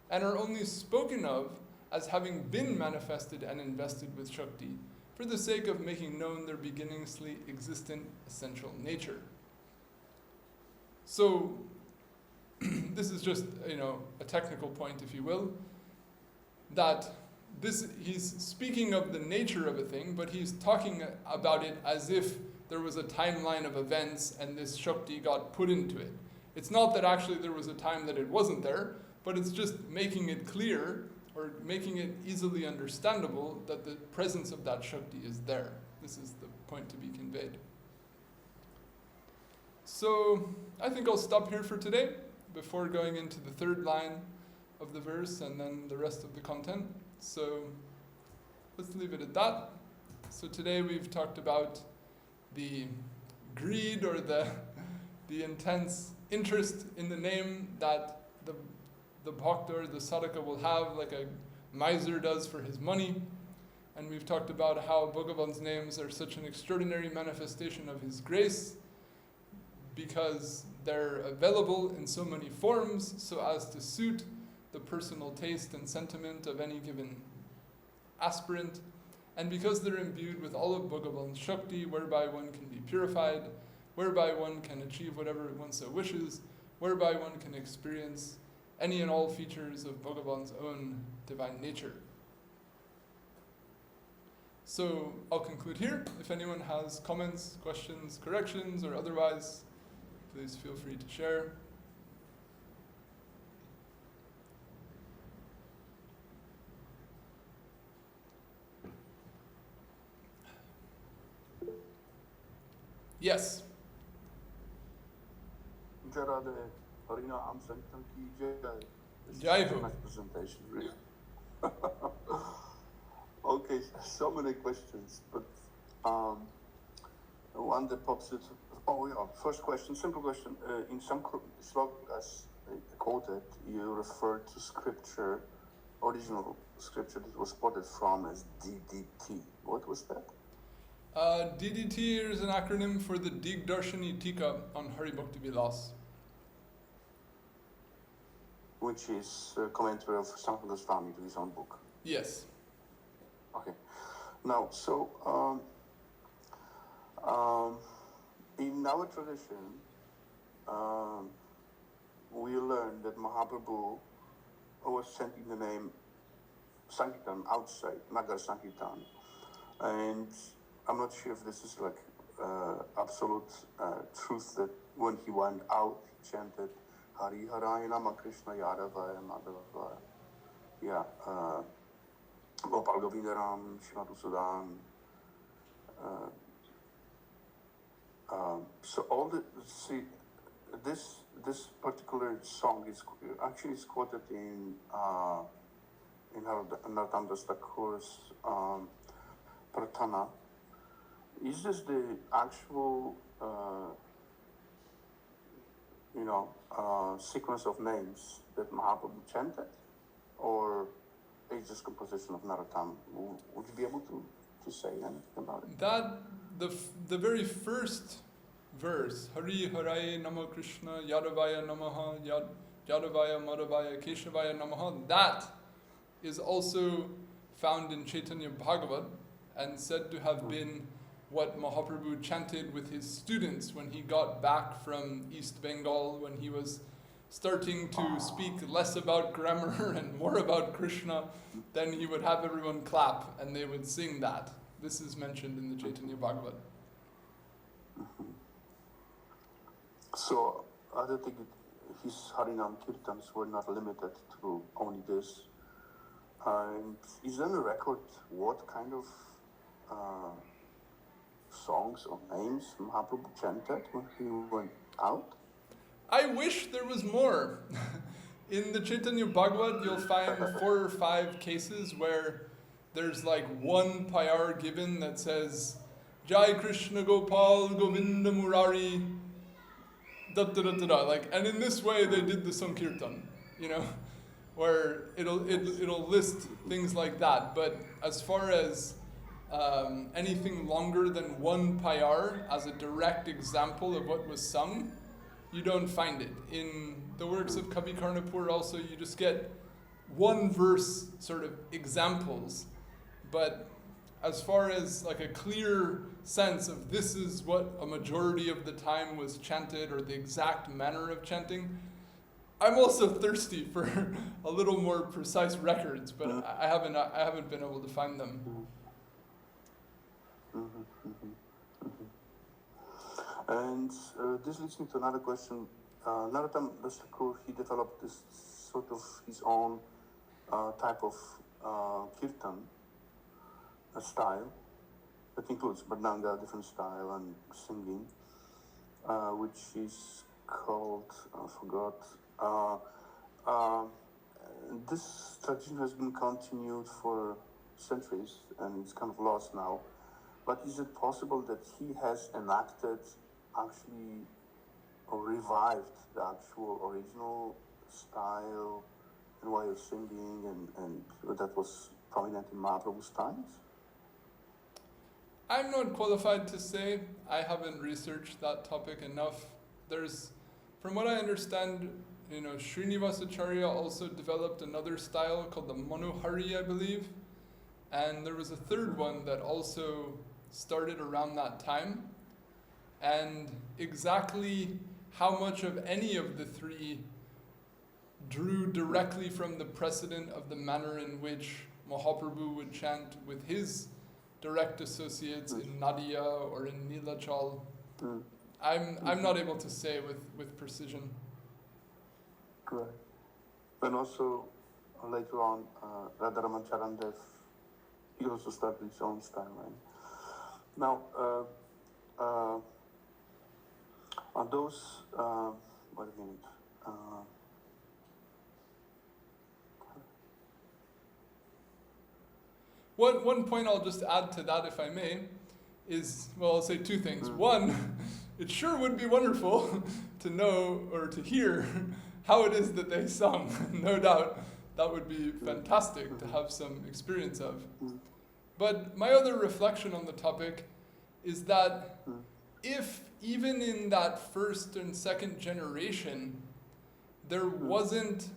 and are only spoken of as having been manifested and invested with Shakti for the sake of making known their beginninglessly existent essential nature. So, this is just, a technical point, if you will, that he's speaking of the nature of a thing, but he's talking about it as if there was a timeline of events and this Shakti got put into it. It's not that actually there was a time that it wasn't there, but it's just making it clear or making it easily understandable that the presence of that Shakti is there. This is the point to be conveyed. So I think I'll stop here for today before going into the third line of the verse and then the rest of the content. So let's leave it at that. So today we've talked about the greed or the intense interest in the name that the bhakta or the sadhaka will have, like a miser does for his money. And we've talked about how Bhagavan's names are such an extraordinary manifestation of his grace because they're available in so many forms so as to suit the personal taste and sentiment of any given aspirant, and because they're imbued with all of Bhagavan's Shakti, whereby one can be purified, whereby one can achieve whatever one so wishes, whereby one can experience any and all features of Bhagavan's own divine nature. So I'll conclude here. If anyone has comments, questions, corrections, or otherwise, please feel free to share. Yes. Jai Ho. Nice presentation, really. Okay, so many questions, but one that pops it. Oh yeah, first question, simple question. In some shlokas quoted, you referred to scripture, original scripture that was quoted from as DDT. What was that? DDT is an acronym for the Durdaivam on Hari Bhakti Vilas, which is a commentary of Sanatana Gosvami to his own book. Yes. Okay. Now, so in our tradition, we learned that Mahaprabhu was chanting the name Sankirtan outside, Nagar Sankirtan. And I'm not sure if this is like absolute truth that when he went out, he chanted Hari Haraya Nama Krishna Yadavaya Madhavaya. Yeah. Gopal Govindaram, Shimatu Sudam. So all the this particular song is actually quoted in Narottam Das Thakur's Pratana. Is this the actual sequence of names that Mahaprabhu chanted, or is this composition of Narottam? Would you be able to say anything about it? That the very first verse, Hari Haraye Namo Krishna Yadavaya Namaha Yadavaya Madhavaya Keshavaya Namaha, that is also found in Chaitanya Bhagavat and said to have been what Mahaprabhu chanted with his students when he got back from East Bengal, when he was starting to speak less about grammar and more about Krishna. Then he would have everyone clap and they would sing that. This is mentioned in the Chaitanya Bhagavat. So I don't think his Harinam Kirtans were not limited to only this. And is there a record what kind of songs or names Mahaprabhu chanted when he went out? I wish there was more. In the Chaitanya Bhagavat, you'll find 4 or 5 cases where there's like one payar given that says, Jai Krishna Gopal Govinda Murari, da da da da da. Like, and in this way they did the Sankirtan, where it'll list things like that. But as far as anything longer than one payar as a direct example of what was sung, you don't find it. In the works of Kavi Karnapur also, you just get one verse sort of examples. But as far as like a clear sense of this is what a majority of the time was chanted or the exact manner of chanting, I'm also thirsty for a little more precise records, but I haven't been able to find them. And this leads me to another question. Narottam Das Thakur, he developed this sort of his own type of kirtan style that includes Bardanga, different style, and singing, which is called, I forgot. This tradition has been continued for centuries and it's kind of lost now. But is it possible that he has enacted actually or revived the actual original style and way of singing and that was prominent in Mahaprabhu's times? I'm not qualified to say. I haven't researched that topic enough. There's, from what I understand, Srinivasacharya also developed another style called the Manohari, I believe. And there was a third one that also started around that time. And exactly how much of any of the three drew directly from the precedent of the manner in which Mahaprabhu would chant with his direct associates in Nadia or in Nilachal, I'm not able to say with precision. Correct. And also later on, Radharaman Charandev, he also started his own style. Right? Now, on those, wait a minute. One point I'll just add to that, if I may, is, well, I'll say 2 things. One, it sure would be wonderful to know or to hear how it is that they sung. No doubt that would be fantastic to have some experience of. But my other reflection on the topic is that if even in that first and second generation, there wasn't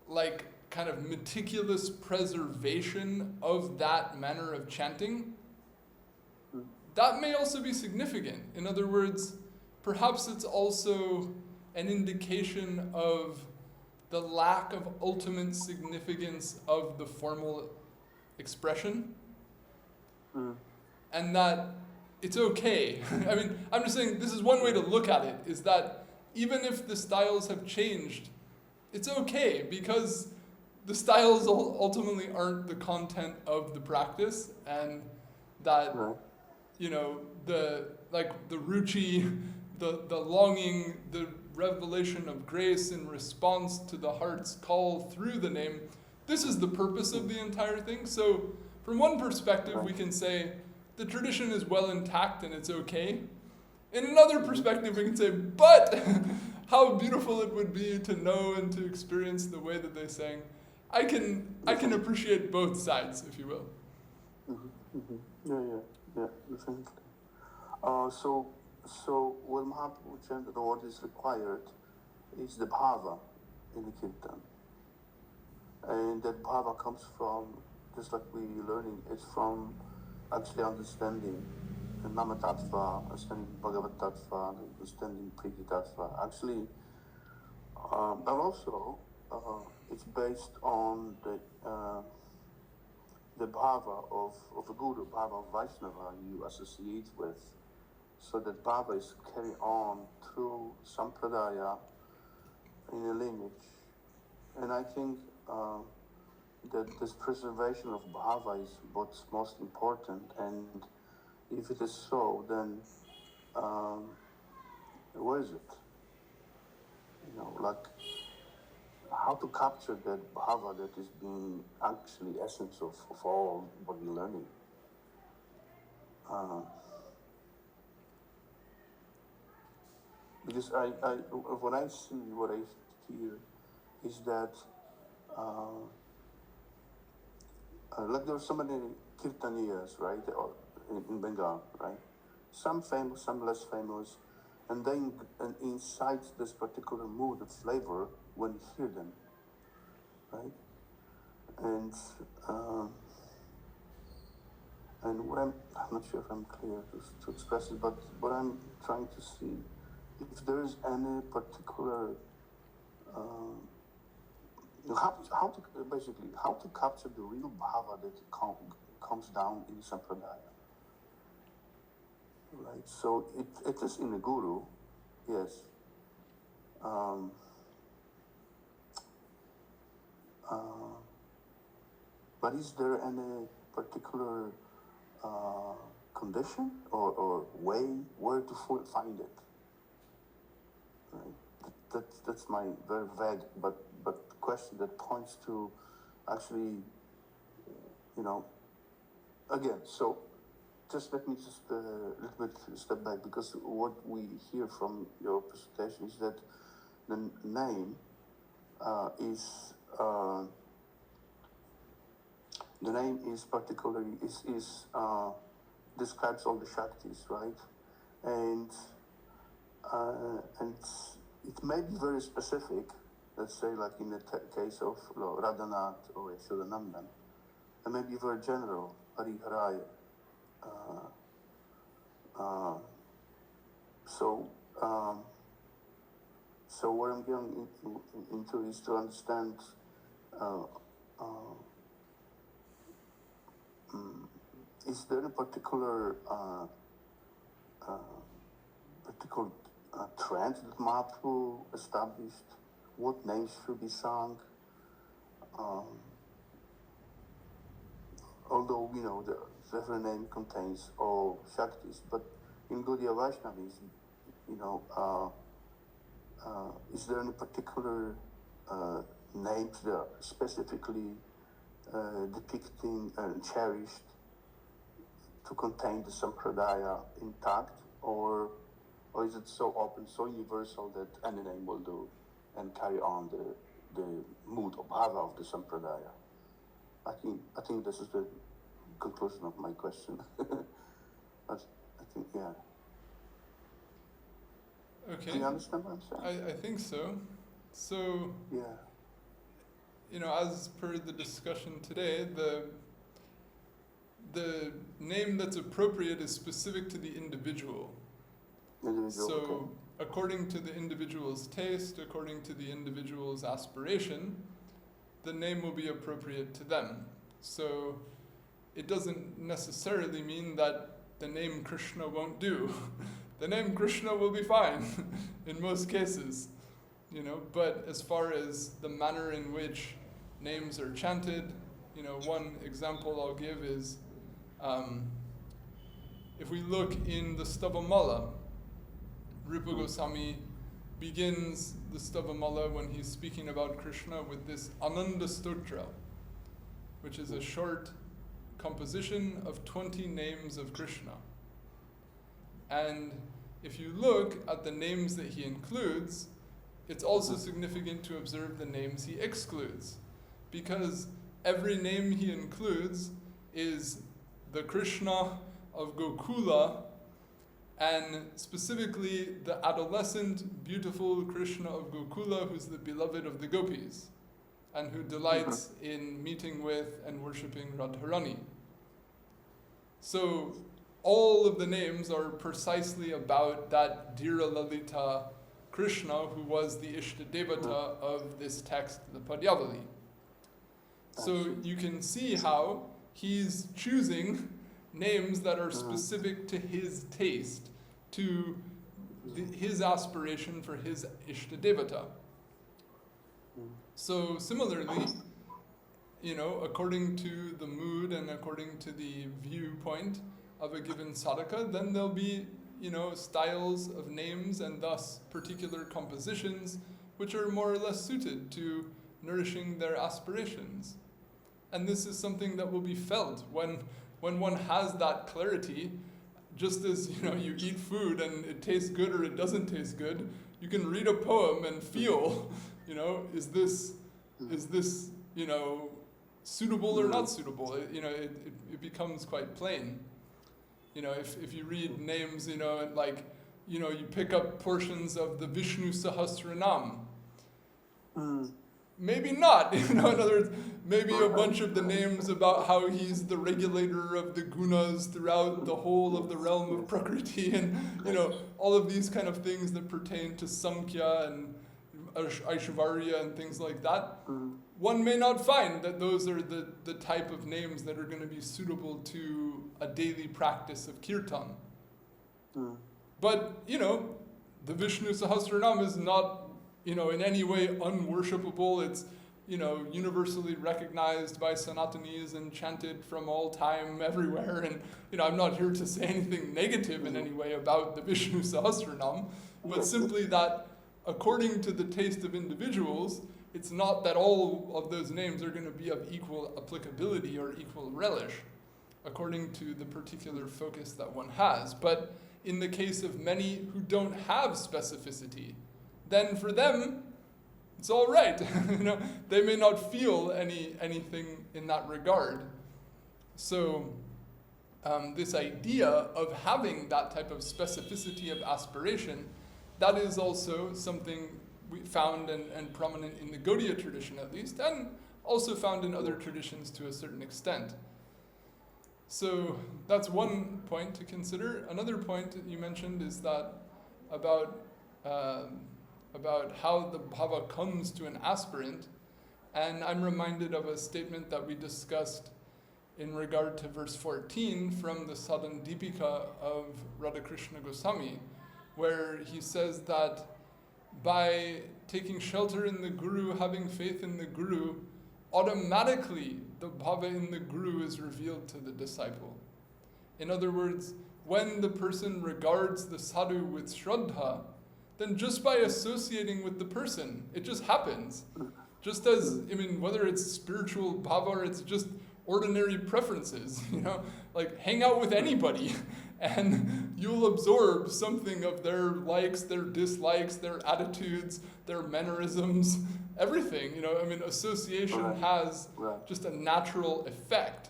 like kind of meticulous preservation of that manner of chanting, that may also be significant. In other words, perhaps it's also an indication of the lack of ultimate significance of the formal expression, and that it's okay. I mean, I'm just saying this is one way to look at it, is that even if the styles have changed, it's okay, because the styles ultimately aren't the content of the practice, and that, the ruchi the longing, the revelation of grace in response to the heart's call through the name. This is the purpose of the entire thing. So from one perspective, we can say the tradition is well intact and it's okay. In another perspective, we can say, but how beautiful it would be to know and to experience the way that they sang. I can appreciate both sides, if you will. Yeah, definitely. So what Mahaprabhu chanted, what is required, is the bhava in the kirtan. And that bhava comes from, just like we're learning, it's from actually understanding the nāmā-tattva, understanding bhagavat-tattva, understanding priti-tattva. Actually, and also, it's based on the bhava of a guru, bhava of Vaishnava you associate with. So that bhava is carried on through sampradaya in a lineage. And I think that this preservation of bhava is what's most important. And if it is so, then where is it? You know, like how to capture that bhava that is being actually essence of all what we're learning. Because what I see, what I hear, is that like there are so many kirtaniyas, right, in Bengal, right? Some famous, some less famous, and then inside this particular mood of flavor when you hear them, right? And what I'm not sure if I'm clear to express it, but what I'm trying to see, if there is any particular how to capture the real bhava that comes down in sampradaya, right? So it is in the guru, yes. But is there any particular condition or way where to find it? Right? That's my very vague but question that points to actually, you know, again. So just let me just a little bit step back, because what we hear from your presentation is that the name particularly describes all the Shaktis, right? And it may be very specific, let's say like in the case of Radhanath or nāmnām, and maybe very general, Hariharaya. So what I'm getting into is to understand is there a particular trend that Mahaprabhu established? What names should be sung? Although, you know, every name contains all Shaktis, but in Gaudiya Vaishnavism, you know, is there any particular names that are specifically depicting and cherished to contain the sampradaya intact, or is it so open, so universal that any name will do and carry on the mood or bhava of the sampradaya? I think this is the conclusion of my question. But I think, yeah. Okay. Do you understand what I'm saying? I think so. So, yeah. You know, as per the discussion today, the name that's appropriate is specific to the individual. So, Okay. according to the individual's taste, according to the individual's aspiration, the name will be appropriate to them. So, it doesn't necessarily mean that the name Krishna won't do. The name Krishna will be fine in most cases, you know, but as far as the manner in which names are chanted, you know, one example I'll give is if we look in the Stavamala, Rupa Gosvami begins the Stavamala when he's speaking about Krishna with this Ananda Stotra, which is a short composition of 20 names of Krishna. And if you look at the names that he includes, it's also significant to observe the names he excludes, because every name he includes is the Krishna of Gokula, and specifically the adolescent, beautiful Krishna of Gokula, who's the beloved of the gopis, and who delights in meeting with and worshipping Radharani. So all of the names are precisely about that Dhira Lalita Krishna, who was the Ishtadevata of this text, the Padyavali. So you can see how he's choosing names that are specific to his taste, to his aspiration for his Ishtadevata. So similarly, according to the mood and according to the viewpoint of a given sadhaka, then there'll be, styles of names and thus particular compositions which are more or less suited to nourishing their aspirations. And this is something that will be felt when one has that clarity. Just as you eat food and it tastes good or it doesn't taste good, you can read a poem and feel, is this suitable or not suitable? It becomes quite plain. If you read names, you pick up portions of the Vishnu Sahasranam. Maybe not. In other words, maybe a bunch of the names about how he's the regulator of the gunas throughout the whole of the realm of Prakriti, and all of these kind of things that pertain to Samkhya and Aishvarya and things like that. One may not find that those are the type of names that are going to be suitable to a daily practice of kirtan. But, the Vishnu Sahasranam is not, in any way unworshipable. It's, universally recognized by Sanatanis and chanted from all time everywhere. And, I'm not here to say anything negative in any way about the Vishnu Sahasranam, but simply that according to the taste of individuals, it's not that all of those names are going to be of equal applicability or equal relish, according to the particular focus that one has. But in the case of many who don't have specificity, then for them, it's all right. They may not feel anything in that regard. So this idea of having that type of specificity of aspiration, that is also something we found and prominent in the Gaudiya tradition at least, and also found in other traditions to a certain extent. So that's one point to consider. Another point that you mentioned is that about how the bhava comes to an aspirant, and I'm reminded of a statement that we discussed in regard to verse 14 from the Sadhana Dipika of Radhakrishna Goswami, where he says that by taking shelter in the Guru, having faith in the Guru, automatically the bhava in the Guru is revealed to the disciple. In other words, when the person regards the sadhu with shraddha, then just by associating with the person, it just happens. Just as, whether it's spiritual bhava or it's just ordinary preferences, like hang out with anybody and you'll absorb something of their likes, their dislikes, their attitudes, their mannerisms, everything. Association has just a natural effect.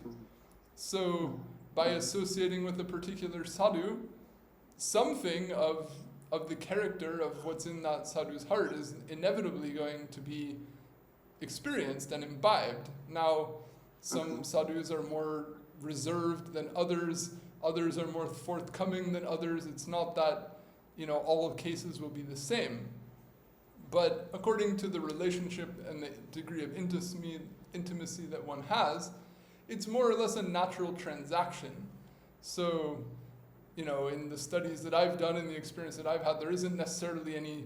So by associating with a particular sadhu, something of the character of what's in that sadhu's heart is inevitably going to be experienced and imbibed. Now, some sadhus are more reserved than others are more forthcoming than others. It's not that, all cases will be the same. But according to the relationship and the degree of intimacy that one has, it's more or less a natural transaction. So, in the studies that I've done and the experience that I've had, there isn't necessarily any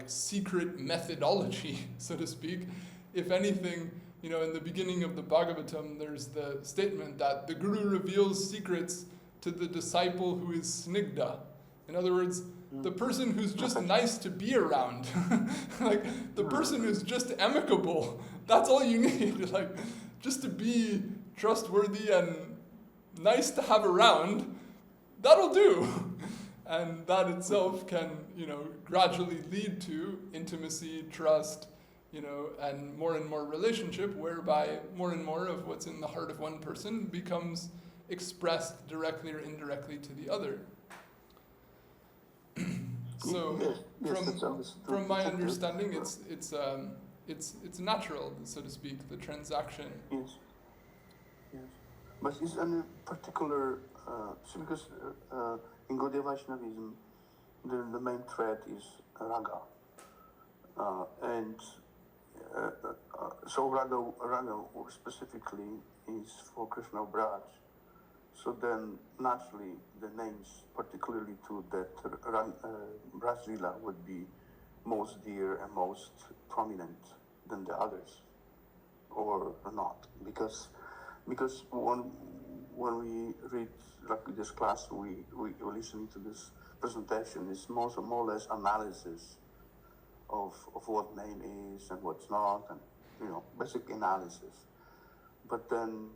secret methodology, so to speak. If anything, in the beginning of the Bhagavatam, there's the statement that the Guru reveals secrets to the disciple who is snigdha, In other words, the person who's just nice to be around, like the person who's just amicable, that's all you need, like just to be trustworthy and nice to have around, that'll do. And that itself can, gradually lead to intimacy, trust, and more relationship, whereby more and more of what's in the heart of one person becomes expressed directly or indirectly to the other. So, from my understanding, it's natural, so to speak, the transaction. Yes. But is any particular because in Gaudiya Vaishnavism, the main thread is raga, and so raga specifically is for Krishna Braj. So then, naturally, the names, particularly to that Braj Lila, would be most dear and most prominent than the others, or not, because when we read like this class, we listening to this presentation, it's more or less analysis of what name is and what's not, and basic analysis. But then,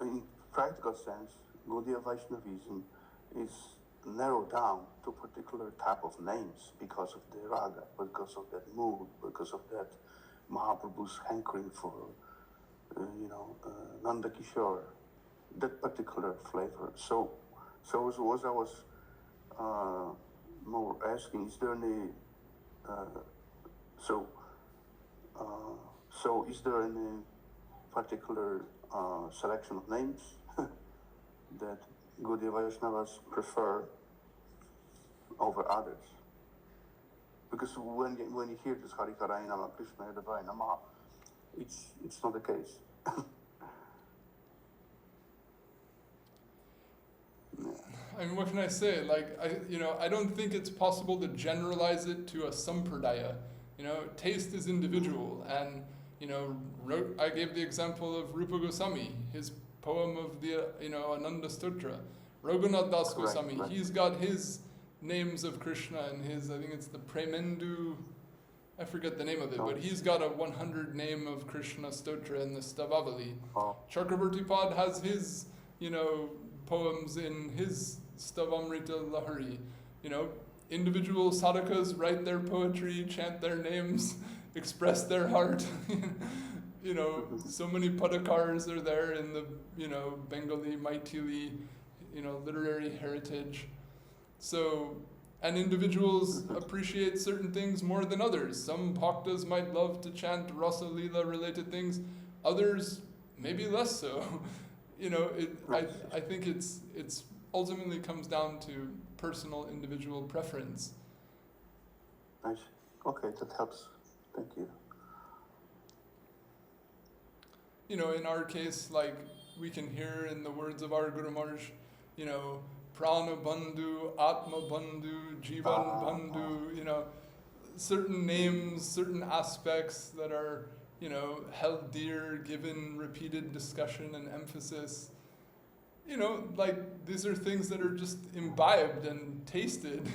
in practical sense, Gaudiya Vaishnavism is narrowed down to a particular type of names because of the raga, because of that mood, because of that Mahaprabhu's hankering for, Nanda Kishore, that particular flavor. So as I was more asking, is there any, so is there any particular selection of names that Gaudiya Vaishnavas prefer over others? Because when you hear this Harikarayanama, Krishna Yadavaya Namaha, it's not the case. I mean, what can I say? Like, I don't think it's possible to generalize it to a sampradaya. Taste is individual, and I gave the example of Rupa Gosvami, his poem of the Ananda Stotra. Raghunath Das Goswami, right. He's got his names of Krishna and his, I think it's the Premendu, I forget the name of it, but he's got a 100 name of Krishna Stotra in the Stavavali. Chakravarti Pad has his, poems in his Stavamrita Lahari. Individual sadhakas write their poetry, chant their names, express their heart. So many padakars are there in the, Bengali, Maithili, literary heritage. So, and individuals appreciate certain things more than others. Some bhaktas might love to chant Rasa Leela related things, others maybe less so. I think it's ultimately comes down to personal individual preference. Nice. Okay, that helps. Thank you. In our case, like we can hear in the words of our Guru Maharaj, Prana Bandhu, Atma Bandhu, Jivan Bandhu, certain names, certain aspects that are, held dear, given repeated discussion and emphasis. Like these are things that are just imbibed and tasted.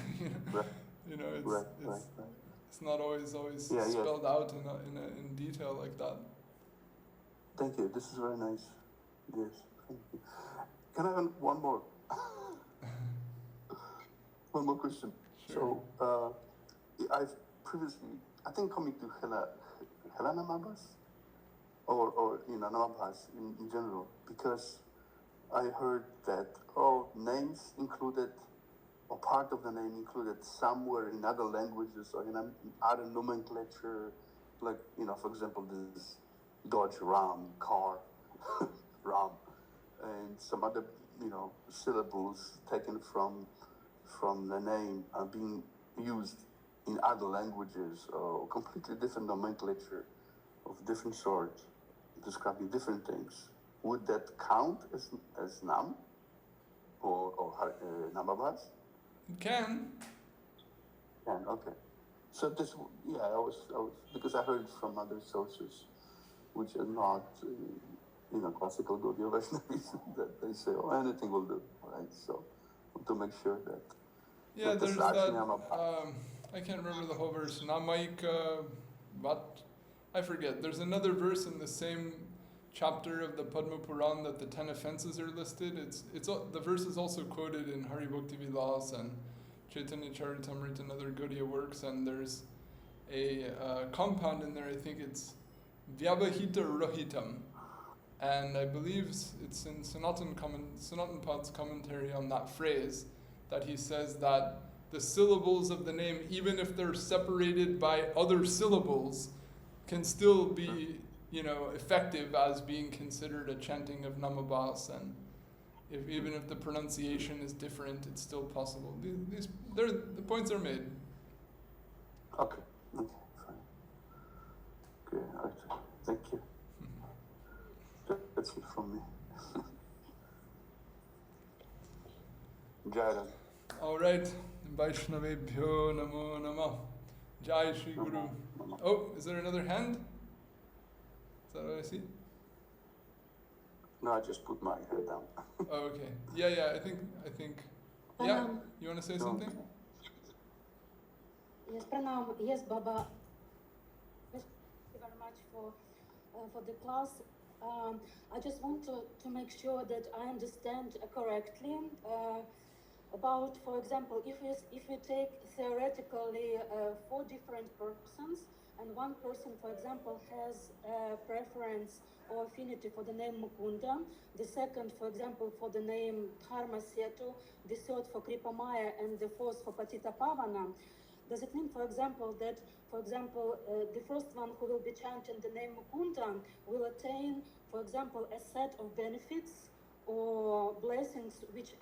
It's not always spelled out in detail like that. Thank you. This is very nice. Yes, thank you. Can I have one more? One more question. Sure. So, I've previously, I think coming to Helena Mabas, or Namabhas in general, because I heard that names included, or part of the name included somewhere in other languages or in other nomenclature, like for example this Dodge Ram car, Ram, and some other syllables taken from the name are being used in other languages or completely different nomenclature of different sorts, describing different things. Would that count as nam or namabhas? It can. Can, okay. So this, I was because I heard from other sources, which are not, classical Gaudiya Vaishnavism, that they say, anything will do, right? So to make sure that. Yeah, That this there's is actually that. I can't remember the whole verse. Namaika, what? I forget. There's another verse in the same chapter of the Padma Puran that the 10 offenses are listed. The verse is also quoted in Hari Bhakti Vilas and Chaitanya Charitamrita and other Gaudiya works, and there's a compound in there. I think it's Vyabhahita Rohitam, and I believe it's in Sanatan Pad's commentary on that phrase that he says that the syllables of the name, even if they're separated by other syllables, can still be, effective as being considered a chanting of Namabhas, and even if the pronunciation is different, it's still possible. The points are made. Okay, fine. Okay, thank you. That's it from me. Jai. All right, Vaishnavebhyo Namo Namah. Jai Shri Guru. Oh, is there another hand? Is that what I see? No, I just put my head down. Oh, okay. Yeah, I think. Yeah, you want to say something? Yes, Pranam. Yes, Baba. Thank you very much for the class. I just want to make sure that I understand correctly about, for example, if we take theoretically 4 different persons, and one person, for example, has a preference or affinity for the name Mukunda, the second, for example, for the name Dharma-setu, the third for Kṛpā, and the fourth for Patitapavana. Does it mean, for example, that, the first one who will be chanting the name Mukunda will attain, for example, a set of benefits or blessings which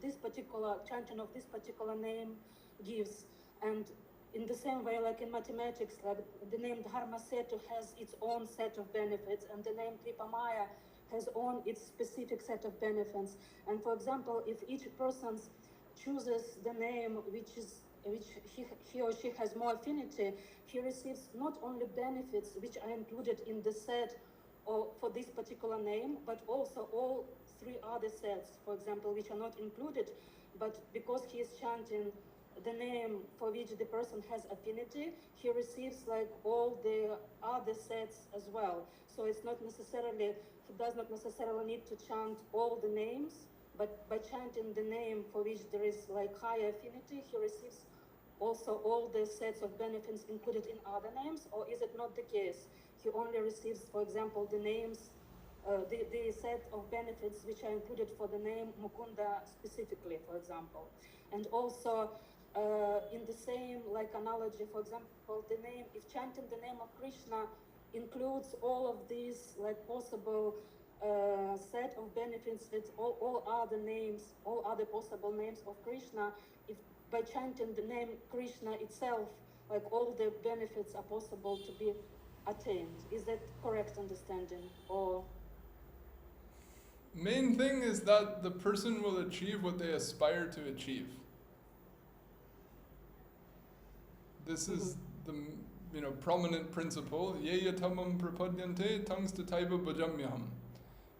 this particular chanting of this particular name gives? And in the same way, like in mathematics, like the name Dharma-setu has its own set of benefits, and the name Kṛpā has its specific set of benefits. And for example, if each person chooses the name which he or she has more affinity, he receives not only benefits which are included in the set or for this particular name, but also all 3 other sets, for example, which are not included, but because he is chanting the name for which the person has affinity, he receives like all the other sets as well. So he does not necessarily need to chant all the names, but by chanting the name for which there is like higher affinity, he receives also all the sets of benefits included in other names. Or is it not the case? He only receives, for example, the names, the set of benefits which are included for the name Mukunda specifically, for example. And also, in the same analogy, for example, if chanting the name of Krishna includes all of these possible set of benefits with all other possible names of Krishna, if by chanting the name Krishna itself, all the benefits are possible to be attained. Is that correct understanding? Or main thing is that the person will achieve what they aspire to achieve. This is the prominent principle. Yeya tamam prapadyante tangs tataiva bhajamyaham.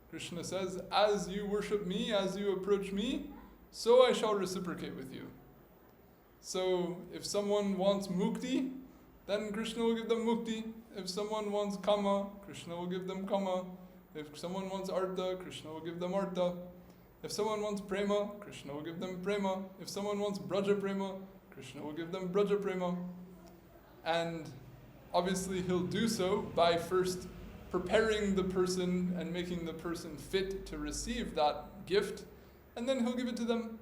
Krishna says, as you worship me, as you approach me, so I shall reciprocate with you. So if someone wants mukti, then Krishna will give them mukti. If someone wants kama, Krishna will give them kama. If someone wants artha, Krishna will give them artha. If someone wants prema, Krishna will give them prema. If someone wants braja prema, Krishna will give them braja prema. And obviously he'll do so by first preparing the person and making the person fit to receive that gift, and then he'll give it to them.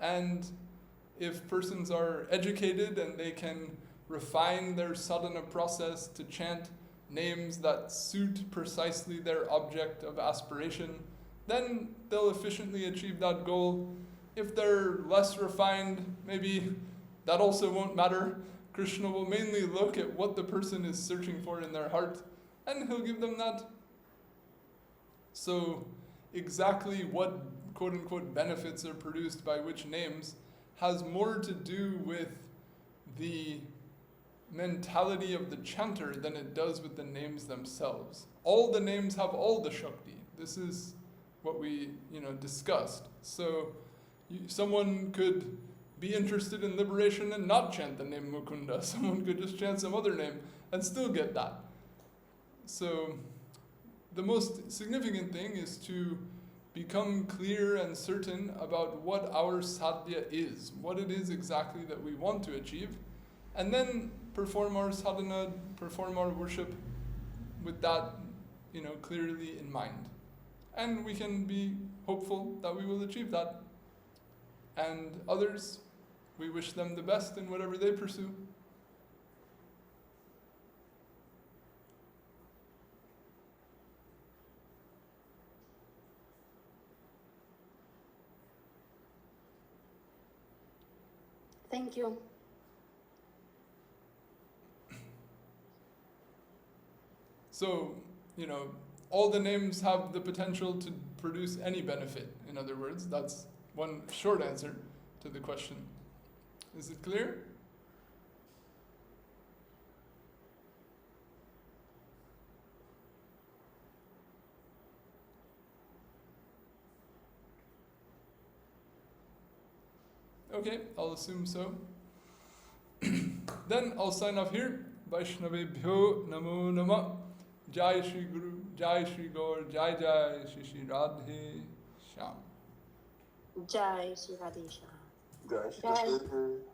And if persons are educated and they can refine their sadhana process to chant names that suit precisely their object of aspiration, then they'll efficiently achieve that goal. If they're less refined, maybe that also won't matter. Krishna will mainly look at what the person is searching for in their heart, and he'll give them that. So exactly what quote-unquote benefits are produced by which names has more to do with the mentality of the chanter than it does with the names themselves. All the names have all the Shakti. This is what we discussed. So someone could be interested in liberation and not chant the name Mukunda. Someone could just chant some other name and still get that. So the most significant thing is to become clear and certain about what our sadhya is, what it is exactly that we want to achieve, and then perform our sadhana, perform our worship with that, clearly in mind. And we can be hopeful that we will achieve that. And others, we wish them the best in whatever they pursue. Thank you. So, all the names have the potential to produce any benefit. In other words, that's one short answer to the question. Is it clear? Okay, I'll assume so. Then I'll sign off here. Vaishnavebhyo namo namah. Jai Shri Guru, Jai Shri Gaur, Jai Jai Shri Shri Radhe Shyam. Jai Shri Radhe Shyam. Jai Shri Krishna.